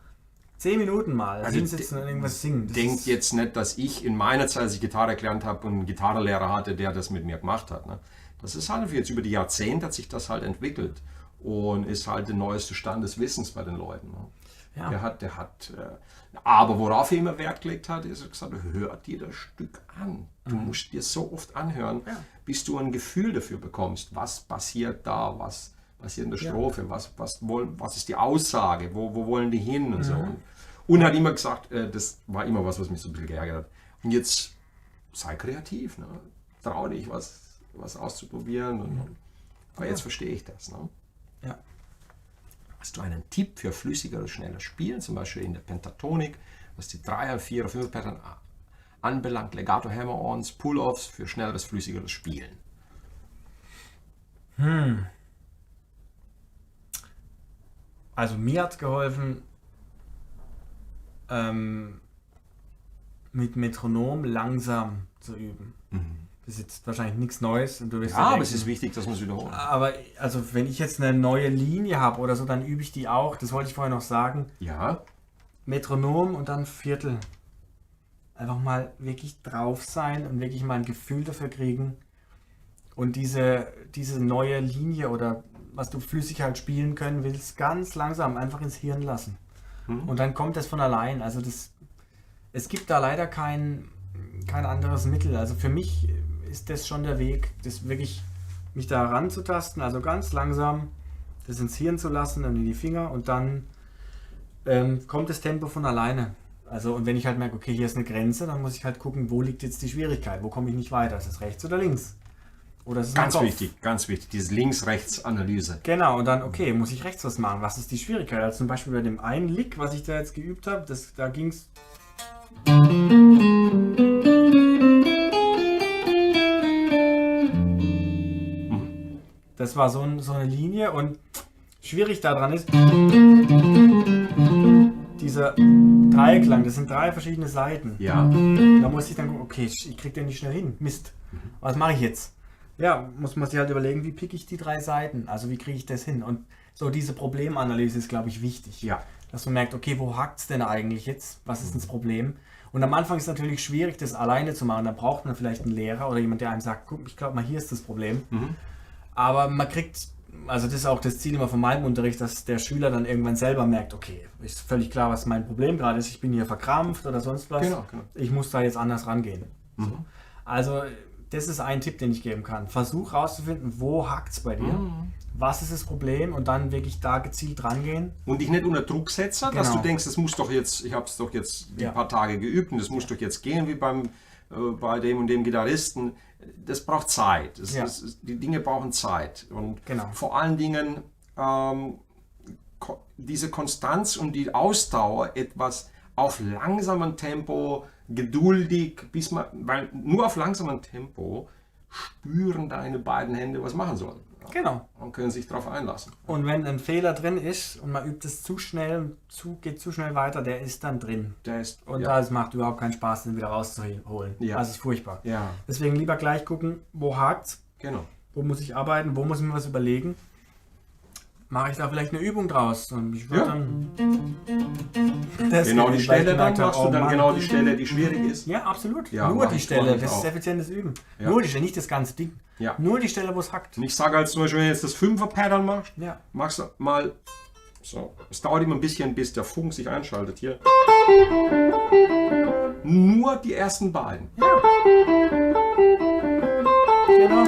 10 Minuten mal. Also hinsitzen und irgendwas singen. Denkt jetzt nicht, dass ich in meiner Zeit, als ich Gitarre gelernt habe und einen Gitarrenlehrer hatte, der das mit mir gemacht hat. Ne? Das ist halt jetzt über die Jahrzehnte hat sich das halt entwickelt und ist halt der neueste Stand des Wissens bei den Leuten. Ne? Ja. Der hat, aber worauf er immer Wert gelegt hat, ist, er gesagt, hör dir das Stück an. Du musst dir so oft anhören, bis du ein Gefühl dafür bekommst, was passiert da, was passiert in der Strophe, was ist die Aussage, wo wollen die hin und so. Und hat immer gesagt, das war immer was mich so ein bisschen geärgert hat. Und jetzt sei kreativ, ne? Trau dich, was auszuprobieren. Aber jetzt verstehe ich das. Ne? Ja. Hast du einen Tipp für flüssigeres, schneller Spielen, zum Beispiel in der Pentatonik, was die 3er, 4er, 5er Pattern anbelangt, Legato, Hammer-Ons, Pull-Offs für schnelleres, flüssigeres Spielen? Also mir hat es geholfen, mit Metronom langsam zu üben. Das ist jetzt wahrscheinlich nichts Neues. Und du wirst aber es ist wichtig, dass man es wiederholt. Aber also wenn ich jetzt eine neue Linie habe oder so, dann übe ich die auch. Das wollte ich vorher noch sagen. Ja. Metronom und dann Viertel. Einfach mal wirklich drauf sein und wirklich mal ein Gefühl dafür kriegen. Und diese neue Linie oder was du flüssig halt spielen können willst, ganz langsam einfach ins Hirn lassen. Und dann kommt das von allein. Also es gibt da leider kein anderes Mittel. Also für mich ist das schon der Weg, das wirklich mich da ranzutasten, also ganz langsam das ins Hirn zu lassen und in die Finger und dann kommt das Tempo von alleine. Also und wenn ich halt merke, okay, hier ist eine Grenze, dann muss ich halt gucken, wo liegt jetzt die Schwierigkeit, wo komme ich nicht weiter, ist es rechts oder links? Oder ist es ganz wichtig, diese Links-Rechts-Analyse. Genau, und dann, okay, muss ich rechts was machen, was ist die Schwierigkeit? Also zum Beispiel bei dem einen Lick, was ich da jetzt geübt habe, da ging es... Das war so eine Linie und schwierig daran ist, dieser Dreiklang, das sind 3 verschiedene Seiten. Ja. Da muss ich dann gucken, okay, ich krieg den nicht schnell hin. Mist. Was mache ich jetzt? ja, muss man sich halt überlegen, wie picke ich die 3 Seiten, also wie kriege ich das hin? Und so diese Problemanalyse ist, glaube ich, wichtig. Ja. Dass man merkt, okay, wo hakt es denn eigentlich jetzt? Was ist denn das Problem? Und am Anfang ist es natürlich schwierig, das alleine zu machen. Da braucht man vielleicht einen Lehrer oder jemand, der einem sagt, guck, ich glaube mal, hier ist das Problem. Aber man kriegt, also das ist auch das Ziel immer von meinem Unterricht, dass der Schüler dann irgendwann selber merkt, okay, ist völlig klar, was mein Problem gerade ist. Ich bin hier verkrampft oder sonst was. Genau. Ich muss da jetzt anders rangehen. So. Also das ist ein Tipp, den ich geben kann. Versuch rauszufinden, wo hakt es bei dir, was ist das Problem und dann wirklich da gezielt rangehen. Und dich nicht unter Druck setzen, dass Genau. du denkst, das muss doch jetzt, ich habe es doch jetzt ein paar Tage geübt und das muss doch jetzt gehen wie bei dem und dem Gitarristen. Das braucht Zeit. Die Dinge brauchen Zeit. Und Genau. vor allen Dingen diese Konstanz und die Ausdauer, etwas auf langsamem Tempo, geduldig, weil nur auf langsamem Tempo spüren deine beiden Hände, was machen sollen. Genau. Und können sich darauf einlassen. Und wenn ein Fehler drin ist und man übt es zu schnell, geht zu schnell weiter, der ist dann drin. Und es macht überhaupt keinen Spaß, den wieder rauszuholen. Ja. Also es ist furchtbar. Ja, Deswegen lieber gleich gucken, wo hakt's, genau. wo muss ich arbeiten, wo muss ich mir was überlegen. Mache ich da vielleicht eine Übung draus? Und ich würde Ja. dann das Genau geben, die weil ich Stelle, dann gemerkt habe, machst du oh dann Mann. genau die Stelle, die schwierig ist. Ja, absolut. Ja, Nur mach die ich Stelle, ordentlich das ist auch. effizientes Üben. Ja. Nur die Stelle, nicht das ganze Ding. Ja. Nur die Stelle, wo es hackt. Und ich sage als zum Beispiel, wenn du jetzt das 5er-Pattern machst, Ja. machst du mal so. Es dauert immer ein bisschen, bis der Funk sich einschaltet hier. Nur die ersten beiden. Genau.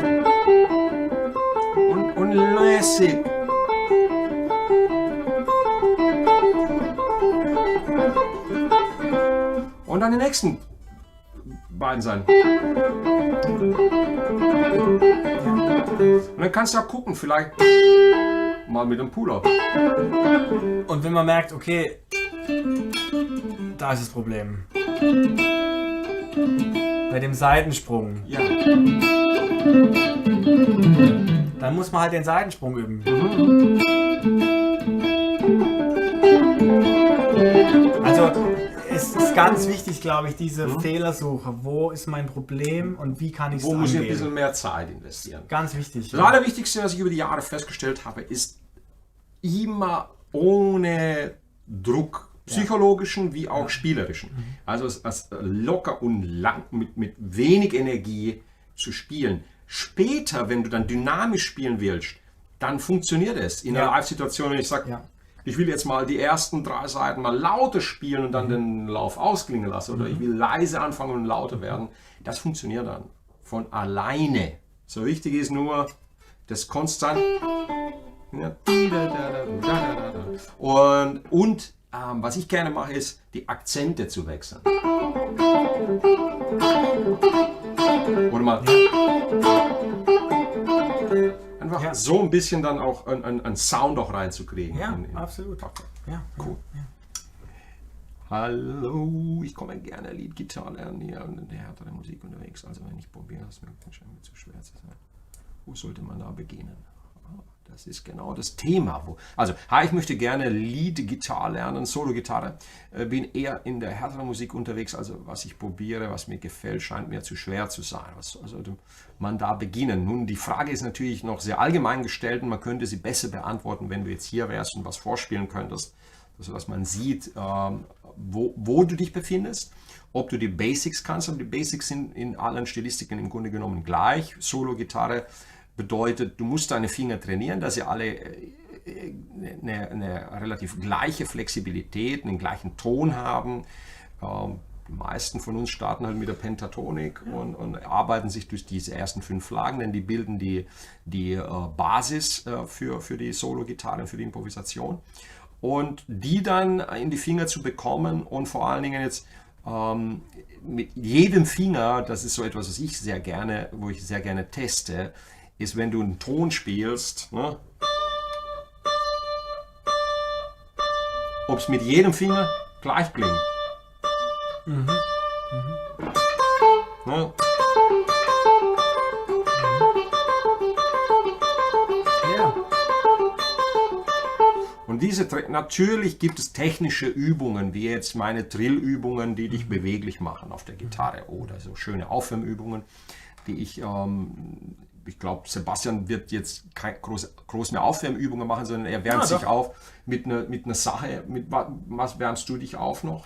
Und lässig. Und dann die nächsten beiden sein. Und dann kannst du auch gucken, vielleicht mal mit dem Pull-Up. Und wenn man merkt, okay, da ist das Problem. Bei dem Seitensprung, Ja. dann muss man halt den Seitensprung üben. Also es ist ganz wichtig, glaube ich, diese Fehlersuche. Wo ist mein Problem und wie kann ich es Wo muss ich ein angehen? bisschen mehr Zeit investieren? Ganz wichtig. Das Allerwichtigste, was ich über die Jahre festgestellt habe, ist immer ohne Druck, psychologischen wie auch spielerischen. Also es locker und lang mit wenig Energie zu spielen. Später, wenn du dann dynamisch spielen willst, dann funktioniert es. In einer Live-Situation, wenn ich sage, Ja. ich will jetzt mal die ersten 3 Seiten mal lauter spielen und dann den Lauf ausklingen lassen oder ich will leise anfangen und lauter werden, das funktioniert dann von alleine. So wichtig ist nur das konstant. Ja. Und was ich gerne mache, ist die Akzente zu wechseln. Oder mal. Einfach so ein bisschen dann auch einen Sound auch reinzukriegen. Ja, absolut. Ja, Cool. Hallo, ich komme gerne Leadgitarre lernen hier und in der härtere Musik unterwegs. Also wenn ich probiere, ist mir wahrscheinlich zu schwer zu sein. Wo sollte man da beginnen? Das ist genau das Thema. Also, ich möchte gerne Lead-Gitarre lernen, Solo-Gitarre. Bin eher in der härteren Musik unterwegs. Also, was ich probiere, was mir gefällt, scheint mir zu schwer zu sein. Was sollte man da beginnen? Nun, die Frage ist natürlich noch sehr allgemein gestellt und man könnte sie besser beantworten, wenn du jetzt hier wärst und was vorspielen könntest, sodass man sieht, wo du dich befindest. Ob du die Basics kannst, aber die Basics sind in allen Stilistiken im Grunde genommen gleich. Solo-Gitarre bedeutet, du musst deine Finger trainieren, dass sie alle eine relativ gleiche Flexibilität, einen gleichen Ton haben. Die meisten von uns starten halt mit der Pentatonik und arbeiten sich durch diese ersten 5 Lagen, denn die bilden die Basis für die Solo-Gitarre, für die Improvisation. Und die dann in die Finger zu bekommen und vor allen Dingen jetzt mit jedem Finger, das ist so etwas, was ich sehr gerne, wo ich sehr gerne teste, ist, wenn du einen Ton spielst, ne, ob es mit jedem Finger gleich klingt. Ne? Ja. Und natürlich gibt es technische Übungen, wie jetzt meine Drillübungen, die dich beweglich machen auf der Gitarre oder so schöne Aufwärmübungen. ich glaube, Sebastian wird jetzt kein groß mehr Aufwärmübungen machen, sondern er wärmt sich auf mit einer Sache. Mit was wärmst du dich auf noch?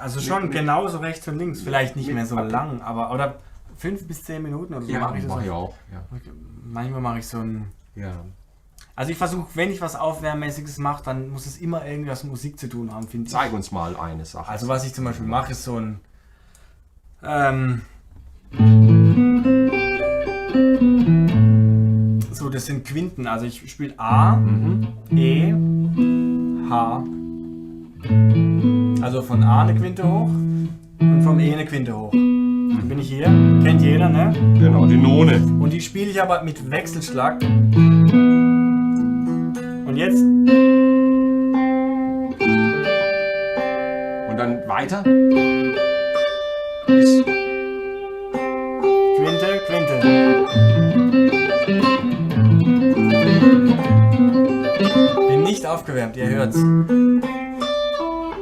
Also schon genauso rechts und links, vielleicht nicht mehr so lang, aber oder 5 bis 10 Minuten oder so Ja, mache ich das. mache ich auch. Ja. Manchmal mache ich so ein... Ja. Also ich versuche, wenn ich was Aufwärmmäßiges mache, dann muss es immer irgendwas mit Musik zu tun haben, finde ich. Zeig uns mal eine Sache. Also was ich zum Beispiel mache, ist so ein... so, das sind Quinten. Also ich spiele A, E, H. Also von A eine Quinte hoch und vom E eine Quinte hoch. Dann bin ich hier. Kennt jeder, ne? Genau, die None. Und die spiele ich aber mit Wechselschlag. Und jetzt... Und dann weiter. Bis Quinte, Quinte. Bin nicht aufgewärmt, ihr hört's.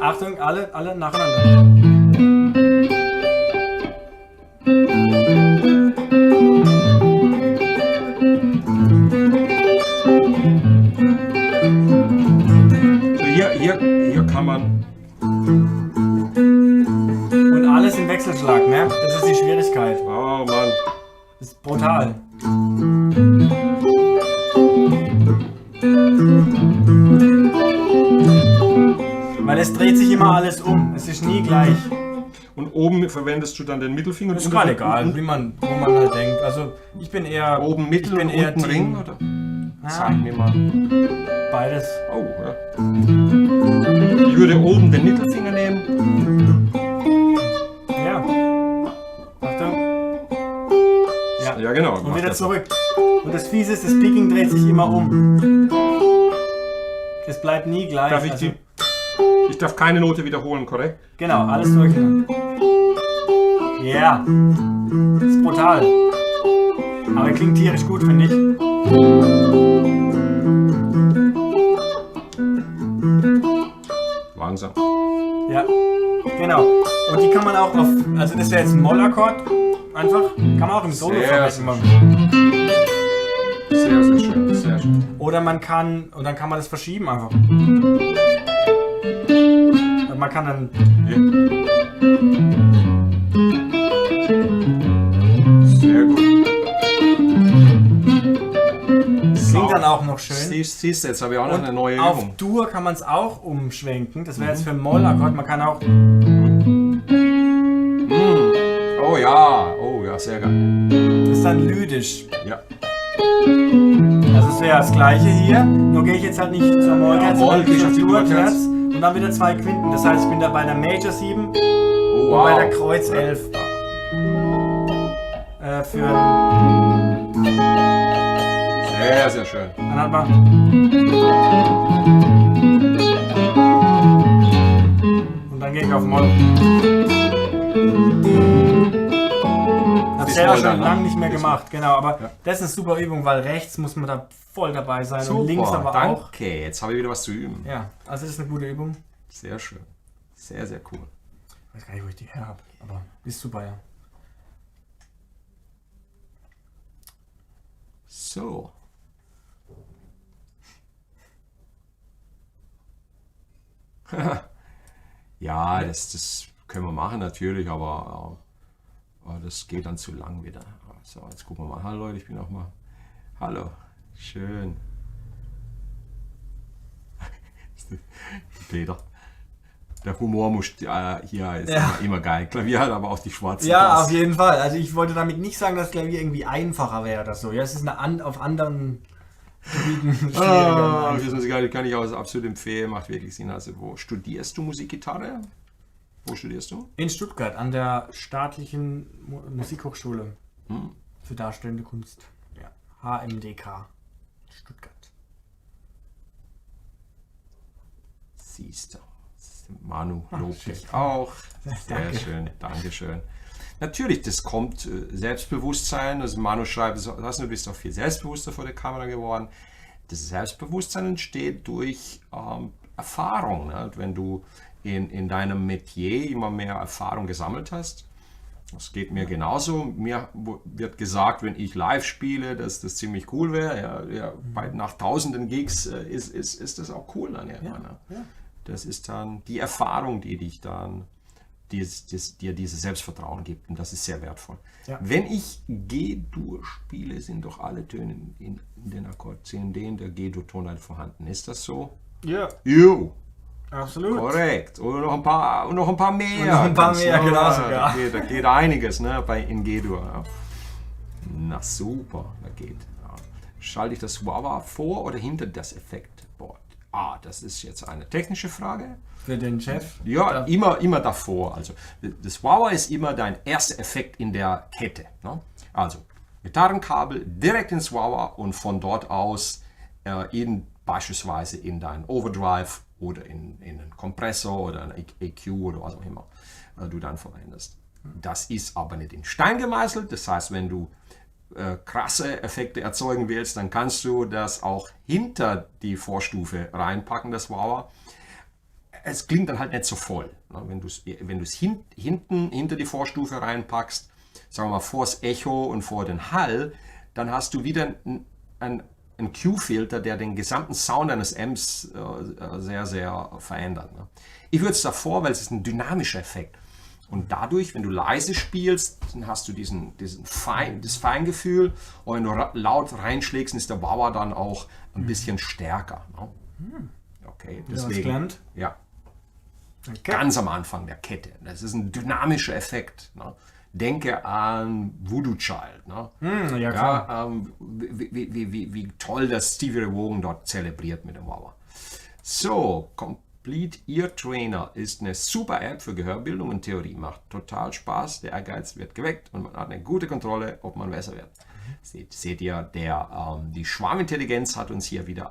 Achtung, alle nacheinander. so hier kann man. Und alles im Wechselschlag, ne? Das ist die Schwierigkeit. Oh Mann. Das ist brutal. Weil es dreht sich immer alles um. Es ist nie gleich. Und oben verwendest du dann den Mittelfinger? Das ist gerade egal, wo man halt denkt. Also ich bin eher... Oben Mittel ich bin und eher unten Team- Ring? Oder? Ah, Zeig mir mal. beides. Oh, ja. Ich würde oben den Mittelfinger nehmen. Ja. Achtung. Ja. Ja, genau. Und mach wieder das. zurück. Und das Fiese ist, das Picking dreht sich immer um. Es bleibt nie gleich. Darf ich also, Ich darf keine Note wiederholen, korrekt? genau, alles durcheinander. Ja. Das ist brutal. Aber klingt tierisch gut, finde ich. Langsam. Ja. Genau. Und die kann man auch auf. Also das wäre jetzt ein Mollakkord. Einfach. Kann man auch im Solo Sehr, verwenden. Sehr, sehr schön. Sehr schön. Oder man kann. Und dann kann man das verschieben einfach. Und man kann dann. Sehr gut. Klingt dann auch noch schön. Siehst du, jetzt habe ich auch noch eine neue Auf Übung. Dur kann man es auch umschwenken. Das wäre jetzt für einen Mollakkord. Man kann auch. Oh ja, sehr geil. Das ist dann lydisch. Ja. Also es wäre das gleiche hier. Nur gehe ich jetzt halt nicht zur Mollterz, Moll, sondern gehst zur auf die Dur-Terz. Dur-Terz. Und dann wieder 2 Quinten. Das heißt, ich bin da bei der Major 7 Oh, und wow. bei der Kreuz 11. Für. Sehr, sehr schön. Dann hat man. Und dann gehe ich auf Moll. Das Ist selber Moll dann, schon ne? lange nicht mehr Ist gemacht, genau. Aber Ja. das ist eine super Übung, weil rechts muss man da voll dabei sein und links aber auch. danke. Jetzt habe ich wieder was zu üben. Ja, also das ist eine gute Übung. Sehr schön. Sehr, sehr cool. Ich weiß gar nicht, wo ich die her habe, aber ist super, ja. So. Ja, das können wir machen natürlich, aber das geht dann zu lang wieder. So, jetzt gucken wir mal. Hallo Leute, ich bin auch mal. Hallo, schön. Peter. Der Humor muss hier ist immer geil. Klavier hat aber auch die schwarzen Ja, Tasten. auf jeden Fall. Also ich wollte damit nicht sagen, dass Klavier irgendwie einfacher wäre oder so. Ja, es ist auf anderen Gebieten schwieriger. Das ist geil, kann ich auch absolut empfehlen, macht wirklich Sinn. Also, wo studierst du Musikgitarre? Wo studierst du? In Stuttgart an der staatlichen Musikhochschule Hm. für darstellende Kunst. Ja. HMDK Stuttgart. Siehst du. Manu lobt schön. dich auch. Sehr Danke. schön, Dankeschön. Natürlich, das kommt Selbstbewusstsein. Also Manu schreibt, du bist auch viel selbstbewusster vor der Kamera geworden. Das Selbstbewusstsein entsteht durch Erfahrung. Ne? Wenn du in deinem Metier immer mehr Erfahrung gesammelt hast, Das geht mir genauso. Mir wird gesagt, wenn ich live spiele, dass das ziemlich cool wäre. Ja, nach tausenden Gigs ist das auch cool dann irgendwann. Ja. Das ist dann die Erfahrung, die dich dann dir dieses Selbstvertrauen gibt. Und das ist sehr wertvoll. Ja. Wenn ich G-Dur spiele, sind doch alle Töne in den Akkord C und D in der G-Dur-Tonleiter vorhanden. Ist das so? Ja, Jo, absolut. korrekt. Und noch ein paar mehr. Und noch ein paar mehr, genau sogar. Da geht einiges, ne, in G-Dur. Ja. Na super, da geht. Ja. Schalte ich das Wah-Wah vor oder hinter das Effektboard? Das ist jetzt eine technische Frage. Für den Chef? Ja, immer davor. Also das Wah-Wah ist immer dein erster Effekt in der Kette. Ne? Also Gitarrenkabel direkt ins Wah-Wah und von dort aus beispielsweise in deinen Overdrive oder in einen Kompressor oder einen EQ oder was auch immer du dann verwendest. Das ist aber nicht in Stein gemeißelt. Das heißt, wenn du krasse Effekte erzeugen willst, dann kannst du das auch hinter die Vorstufe reinpacken, das Wah-Wah. Es klingt dann halt nicht so voll. Ne? Wenn du es hinten hinter die Vorstufe reinpackst, sagen wir mal vor das Echo und vor den Hall, dann hast du wieder einen Q-Filter, der den gesamten Sound eines Amps sehr, sehr verändert. Ne? Ich würde es davor, weil es ist ein dynamischer Effekt. Und dadurch, wenn du leise spielst, dann hast du das Feingefühl. Und wenn du laut reinschlägst, ist der Wah-Wah dann auch ein bisschen stärker. Ne? Okay, deswegen. Ja. Okay. Ganz am Anfang der Kette. Das ist ein dynamischer Effekt. Ne? Denke an Voodoo Child. Ne? Ja, klar. Ja, wie toll das Stevie Ray Vaughan dort zelebriert mit dem Wah-Wah. So, Complete Ear Trainer ist eine super App für Gehörbildung und Theorie. Macht total Spaß, der Ehrgeiz wird geweckt und man hat eine gute Kontrolle, ob man besser wird. Seht ihr, die Schwarmintelligenz hat uns hier wieder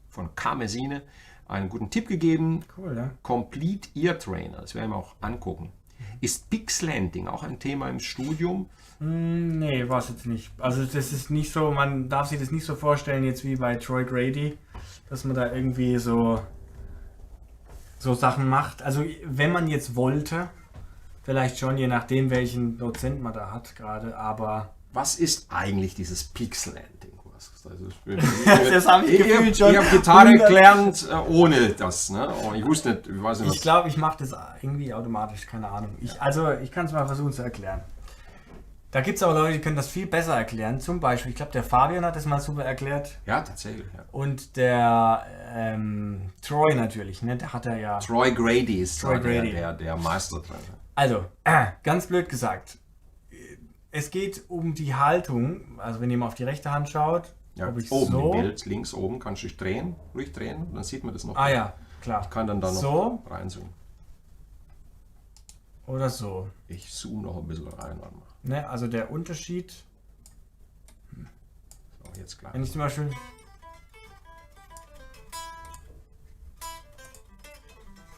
von Kamesine einen guten Tipp gegeben. Cool, ja. Complete Ear Trainer, das werden wir auch angucken. Ist Pixelanting auch ein Thema im Studium? Nee, war es jetzt nicht. Also das ist nicht so, man darf sich das nicht so vorstellen jetzt wie bei Troy Grady, dass man da irgendwie so Sachen macht. Also wenn man jetzt wollte, vielleicht schon, je nachdem welchen Dozent man da hat gerade, aber... Was ist eigentlich dieses Pixelanting? Also das habe ich gefühlt schon. Ich habe Gitarre gelernt ohne das. Ne? Oh, ich wusste nicht, ich weiß nicht was. Ich glaube, ich mache das irgendwie automatisch, keine Ahnung. Ich kann es mal versuchen zu erklären. Da gibt es aber Leute, die können das viel besser erklären. Zum Beispiel, ich glaube, der Fabian hat das mal super erklärt. Ja, tatsächlich. Ja. Und der Troy natürlich, ne? Der hat er ja... Troy Grady ist der Meister drin. Also, ganz blöd gesagt. Es geht um die Haltung, also wenn ihr mal auf die rechte Hand schaut, ja, ob ich oben so... im Bild, links oben, kannst du dich ruhig drehen, dann sieht man das noch. Ja, klar. Ich kann dann da noch so reinzoomen. Oder so. Ich zoome noch ein bisschen rein. Ne, also der Unterschied... So, jetzt klar. Wenn ich zum Beispiel...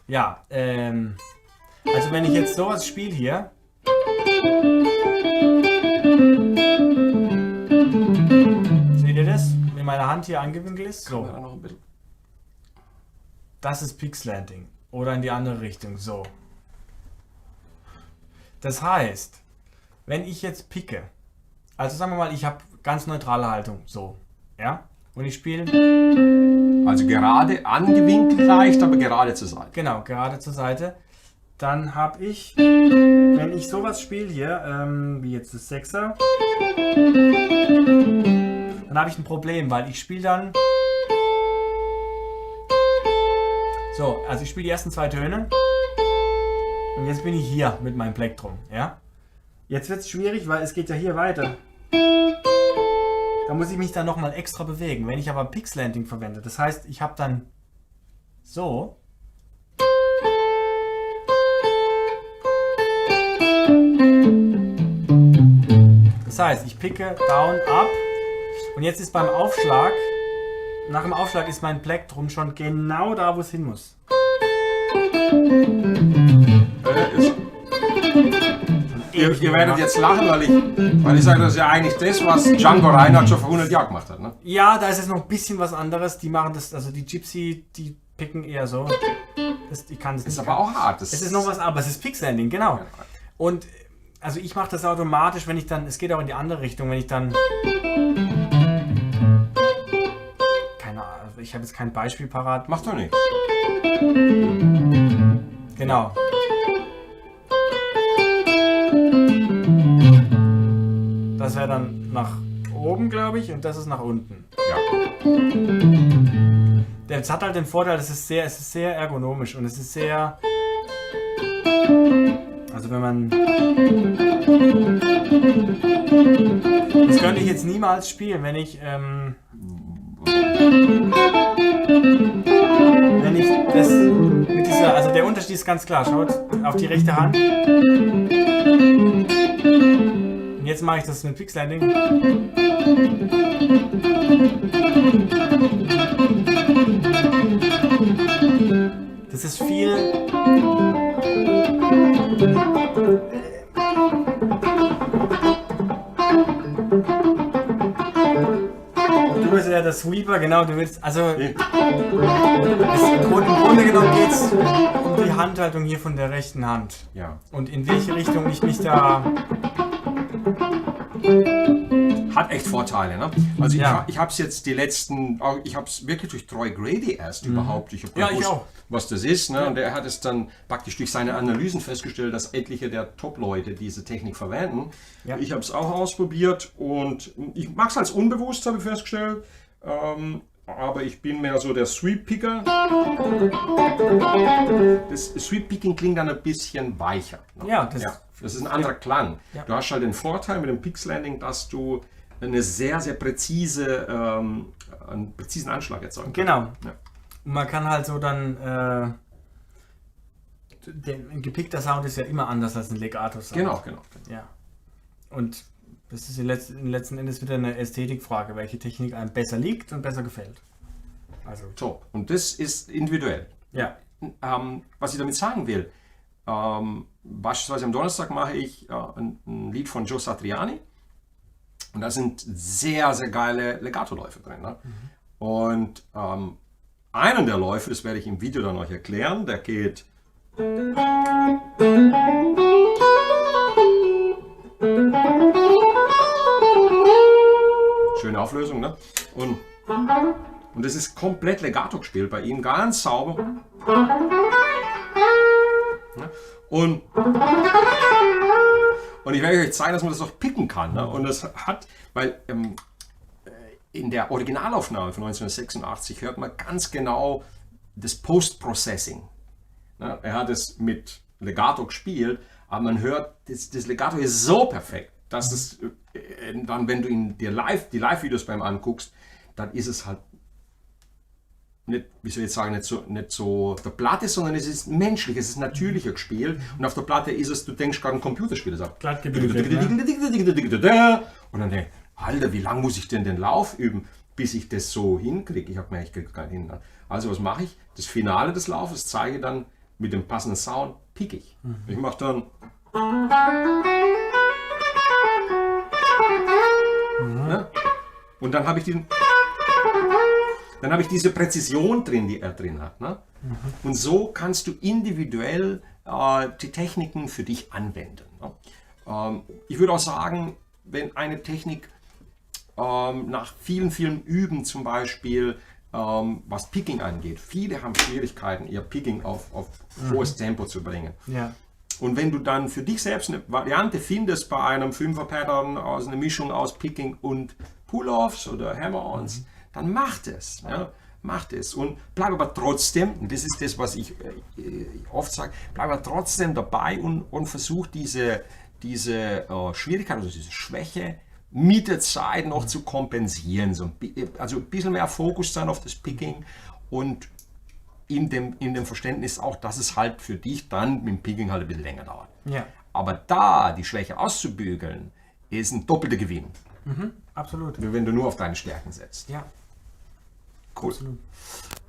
Ja, also wenn ich jetzt sowas spiele hier... Seht ihr das? Wenn meine Hand hier angewinkelt ist? So. Noch ein bisschen. Das ist Pixelanting. Oder in die andere Richtung. So. Das heißt, wenn ich jetzt picke, also sagen wir mal, ich habe ganz neutrale Haltung. So. Ja? Und ich spiele... Also gerade angewinkelt leicht, aber gerade zur Seite. Genau, gerade zur Seite. Dann habe ich, wenn ich sowas spiele hier, wie jetzt das Sechser, dann habe ich ein Problem, weil ich spiele dann... So, also ich spiele die ersten zwei Töne und jetzt bin ich hier mit meinem Plektrum, ja? Jetzt wird es schwierig, weil es geht ja hier weiter. Da muss ich mich dann nochmal extra bewegen. Wenn ich aber Pixelanting verwende, das heißt, ich habe dann so... Das heißt, ich picke down, up und jetzt ist beim Aufschlag, nach dem Aufschlag ist mein Plektrum schon genau da, wo es hin muss. Ihr werdet jetzt lachen, weil ich sage, das ist ja eigentlich das, was Django Reinhardt schon vor 100 Jahren gemacht hat. Ne? Ja, da ist es noch ein bisschen was anderes. Die machen das, also die Gypsy, die picken eher so. Ich kann das ist nicht. Aber auch hart. Es ist noch was, aber es ist Pixelanting, genau. Und Also ich mache das automatisch, wenn ich dann, es geht auch in die andere Richtung, wenn ich dann, keine Ahnung, also ich habe jetzt kein Beispiel parat. Macht doch nichts. Genau. Das wäre dann nach oben, glaube ich, und das ist nach unten. Ja. Das hat halt den Vorteil, es ist sehr ergonomisch und es ist sehr, also wenn man, das könnte ich jetzt niemals spielen, wenn ich das mit dieser, also der Unterschied ist ganz klar, schaut auf die rechte Hand. Und jetzt mache ich das mit Pixlanding. Das ist viel. Du bist ja der Sweeper, genau, du willst, also im Grunde genommen geht es um die Handhaltung hier von der rechten Hand. Ja. Und in welche Richtung ich mich da... Hat echt Vorteile, ne? Also Ja. ich habe es jetzt die letzten, ich habe es wirklich durch Troy Grady erst überhaupt. Ich habe Ja, ich gewusst, auch. was das ist, ne? Und er hat es dann praktisch durch seine Analysen festgestellt, dass etliche der Top-Leute diese Technik verwenden. Ja. Ich habe es auch ausprobiert und ich mache es als unbewusst, habe ich festgestellt. Aber ich bin mehr so der Sweep-Picker. Das Sweep-Picking klingt dann ein bisschen weicher. Ne? Ja, Das ist ein anderer Klang. Ja. Du hast halt den Vorteil mit dem Pixlanding, dass du eine sehr, sehr präzise, einen präzisen Anschlag erzeugen kannst. Genau. Ja. Und man kann halt so dann... ein gepickter Sound ist ja immer anders als ein Legato-Sound. Genau. Ja. Und das ist letzten Endes wieder eine Ästhetikfrage, welche Technik einem besser liegt und besser gefällt. Also, Top. Und das ist individuell. ja. Was ich damit sagen will, beispielsweise am Donnerstag mache ich ein Lied von Joe Satriani und da sind sehr, sehr geile Legato-Läufe drin. Ne? Und einen der Läufe, das werde ich im Video dann euch erklären, der geht... Schöne Auflösung, ne? Und das ist komplett Legato gespielt bei ihm, ganz sauber. Ja, und ich werde euch zeigen, dass man das auch picken kann. Ne? Und das hat, weil in der Originalaufnahme von 1986 hört man ganz genau das Post-Processing. Ne? Er hat es mit Legato gespielt, aber man hört, das Legato ist so perfekt, dass es dann, wenn du die Live-Videos beim anguckst, dann ist es halt nicht, wie soll ich jetzt sagen, nicht so auf der Platte, sondern es ist menschlich, es ist natürlicher gespielt und auf der Platte ist es, du denkst gerade ein Computerspiel. Glatt gebügelt, ne? Und dann denk ich, Alter, wie lange muss ich denn den Lauf üben, bis ich das so hinkriege? Ich habe mir echt gar nicht hin. Also was mache ich? Das Finale des Laufes zeige ich dann mit dem passenden Sound, pick ich. Ich mache dann... Ne? Und dann habe ich diese Präzision drin, die er drin hat. Ne? Und so kannst du individuell die Techniken für dich anwenden. Ne? Ich würde auch sagen, wenn eine Technik nach vielen, vielen Üben zum Beispiel, was Picking angeht, viele haben Schwierigkeiten, ihr Picking auf hohes Tempo zu bringen. Ja. Und wenn du dann für dich selbst eine Variante findest bei einem 5er-Pattern aus einer Mischung aus Picking und Pull-Offs oder Hammer-Ons, dann macht es. Ja, macht es. Und bleib aber trotzdem, und das ist das, was ich oft sage, bleib aber trotzdem dabei und versuch diese Schwierigkeit, also diese Schwäche mit der Zeit noch zu kompensieren. Also ein bisschen mehr Fokus dann auf das Picking und in dem Verständnis auch, dass es halt für dich dann mit dem Picking halt ein bisschen länger dauert. Ja. Aber da die Schwäche auszubügeln, ist ein doppelter Gewinn. Absolut. Wenn du nur auf deine Stärken setzt. Ja. Cool. Absolut.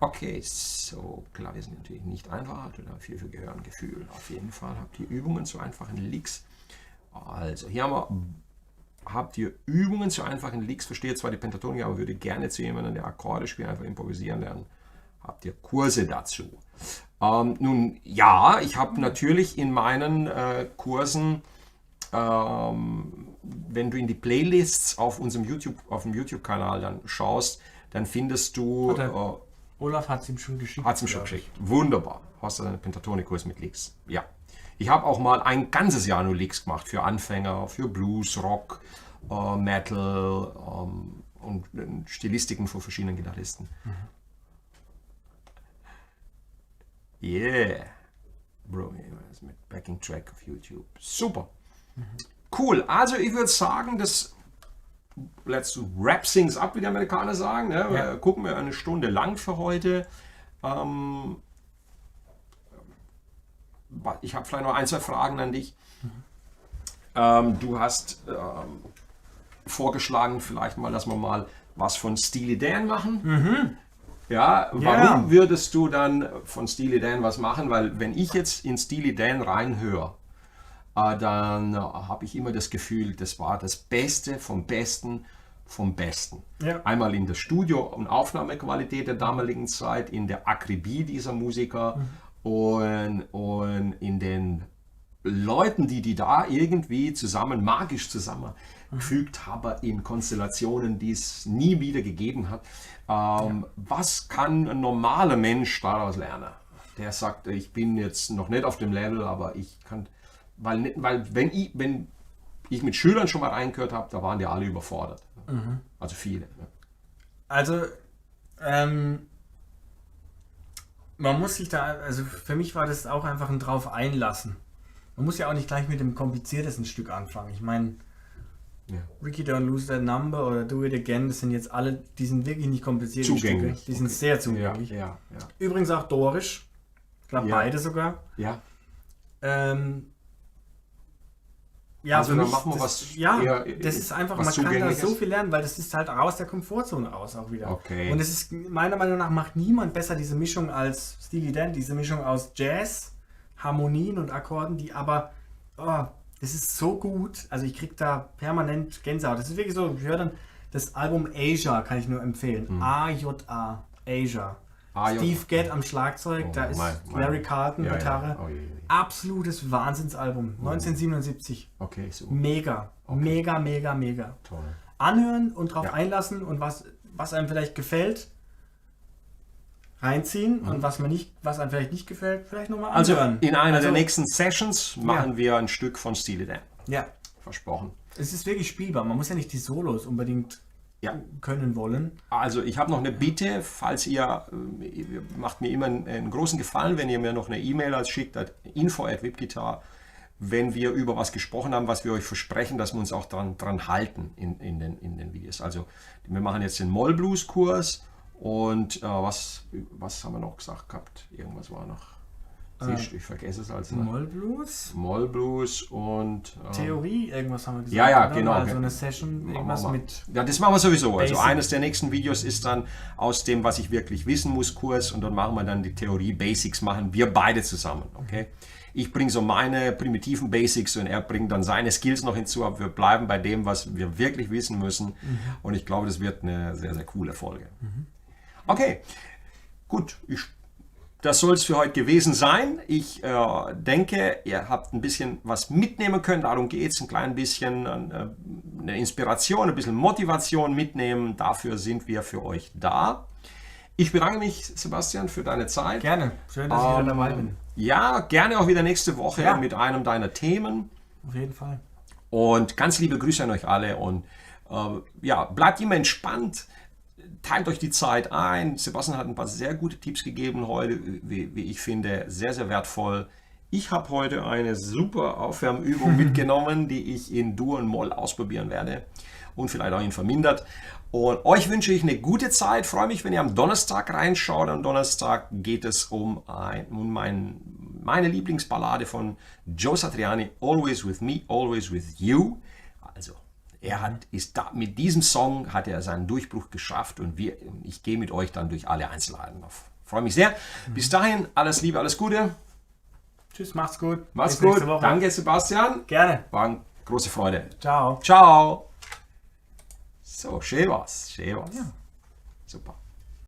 Okay, so klar, wir sind natürlich nicht einfach, hat viel für Gehör und Gefühl. Auf jeden Fall habt ihr Übungen zu einfachen Licks. Also hier habt ihr Übungen zu einfachen Licks. Verstehe zwar die Pentatonik, aber würde gerne zu jemandem, der Akkorde spielt, einfach improvisieren lernen. Habt ihr Kurse dazu? Nun ja, ich habe natürlich in meinen Kursen wenn du in die Playlists auf unserem YouTube-Kanal dann schaust, dann findest du... Olaf hat es ihm schon geschickt. Hat es ihm schon geschickt. Wunderbar. Hast du einen Pentatonic-Kurs mit Licks? Ja. Ich habe auch mal ein ganzes Jahr nur Licks gemacht für Anfänger, für Blues, Rock, Metal und Stilistiken von verschiedenen Gitarristen. Yeah. Bro, mit Backing Track auf YouTube. Super. Cool. Also ich würde sagen, let's wrap things up, wie die Amerikaner sagen. Ne? Ja. Gucken wir eine Stunde lang für heute. Ich habe vielleicht noch ein, zwei Fragen an dich. Du hast vorgeschlagen, vielleicht mal, dass wir mal was von Steely Dan machen. Ja, warum würdest du dann von Steely Dan was machen? Weil wenn ich jetzt in Steely Dan reinhöre, dann habe ich immer das Gefühl, das war das Beste vom Besten vom Besten. Ja. Einmal in der Studio- und Aufnahmequalität der damaligen Zeit, in der Akribie dieser Musiker und in den Leuten, die da irgendwie magisch zusammengefügt haben in Konstellationen, die es nie wieder gegeben hat. Was kann ein normaler Mensch daraus lernen? Der sagt, ich bin jetzt noch nicht auf dem Level, aber ich kann, weil wenn ich mit Schülern schon mal reingehört habe, da waren die alle überfordert. Also viele. Ne? Also, man muss sich da, also für mich war das auch einfach ein drauf einlassen. Man muss ja auch nicht gleich mit dem kompliziertesten Stück anfangen. Ich meine, Ricky Don't Lose That Number oder Do It Again, das sind jetzt alle, die sind wirklich nicht komplizierte Zugänglich. Stücke. Die sind sehr zugänglich. Ja. Übrigens auch dorisch. Ich glaube beide sogar. Ja. Ja, also für dann mich, machen wir das ist einfach, was man kann da Zugängliches. so viel lernen, weil das ist halt aus der Komfortzone raus auch wieder. Okay. Und es ist, meiner Meinung nach, macht niemand besser diese Mischung als Steely Dan, diese Mischung aus Jazz, Harmonien und Akkorden, die aber, das ist so gut, also ich kriege da permanent Gänsehaut. Das ist wirklich so, ich höre dann das Album Asia, kann ich nur empfehlen. A-J-A, Asia. Steve Gadd am Schlagzeug, da ist Larry Carlton, Gitarre. Ja. Absolutes Wahnsinnsalbum, 1977. Okay, super. Mega, mega. Toll. Anhören und drauf einlassen und was einem vielleicht gefällt, reinziehen und was einem vielleicht nicht gefällt, vielleicht nochmal anhören. Also in einer der nächsten Sessions machen wir ein Stück von Steely Dan. Ja. Versprochen. Es ist wirklich spielbar, man muss ja nicht die Solos unbedingt können wollen. Also ich habe noch eine Bitte, falls ihr macht mir immer einen großen Gefallen, wenn ihr mir noch eine E-Mail schickt, info@vipguitar, wenn wir über was gesprochen haben, was wir euch versprechen, dass wir uns auch dran halten in den Videos. Also wir machen jetzt den Moll-Blues-Kurs und was haben wir noch gesagt gehabt? Irgendwas war noch. Ich vergesse es also. Moll-Blues und... Theorie, irgendwas haben wir gesagt. Ja, genau. Also eine Session, irgendwas mit... Ja, das machen wir sowieso. Basic. Also eines der nächsten Videos ist dann aus dem, was ich wirklich wissen muss, Kurs und dann machen wir dann die Theorie Basics, machen wir beide zusammen, okay? Ich bringe so meine primitiven Basics und er bringt dann seine Skills noch hinzu, aber wir bleiben bei dem, was wir wirklich wissen müssen und ich glaube, das wird eine sehr, sehr coole Folge. Okay, gut, das soll es für heute gewesen sein. Ich denke, ihr habt ein bisschen was mitnehmen können. Darum geht es, ein klein bisschen eine Inspiration, ein bisschen Motivation mitnehmen. Dafür sind wir für euch da. Ich bedanke mich, Sebastian, für deine Zeit. Gerne. Schön, dass ich wieder dabei bin. Ja, gerne auch wieder nächste Woche mit einem deiner Themen. Auf jeden Fall. Und ganz liebe Grüße an euch alle. Und bleibt immer entspannt. Teilt euch die Zeit ein. Sebastian hat ein paar sehr gute Tipps gegeben heute, wie ich finde, sehr, sehr wertvoll. Ich habe heute eine super Aufwärmübung mitgenommen, die ich in Dur und Moll ausprobieren werde und vielleicht auch in vermindert. Und euch wünsche ich eine gute Zeit. Freue mich, wenn ihr am Donnerstag reinschaut. Am Donnerstag geht es um meine Lieblingsballade von Joe Satriani, Always With Me, Always With You. Also mit diesem Song hat er seinen Durchbruch geschafft und ich gehe mit euch dann durch alle Einzelheiten auf. Freue mich sehr. Bis dahin, alles Liebe, alles Gute. Tschüss, macht's gut. Macht's gut. Danke, Sebastian. Gerne. War eine große Freude. Ciao. Ciao. So, schön war's. Ja. Super.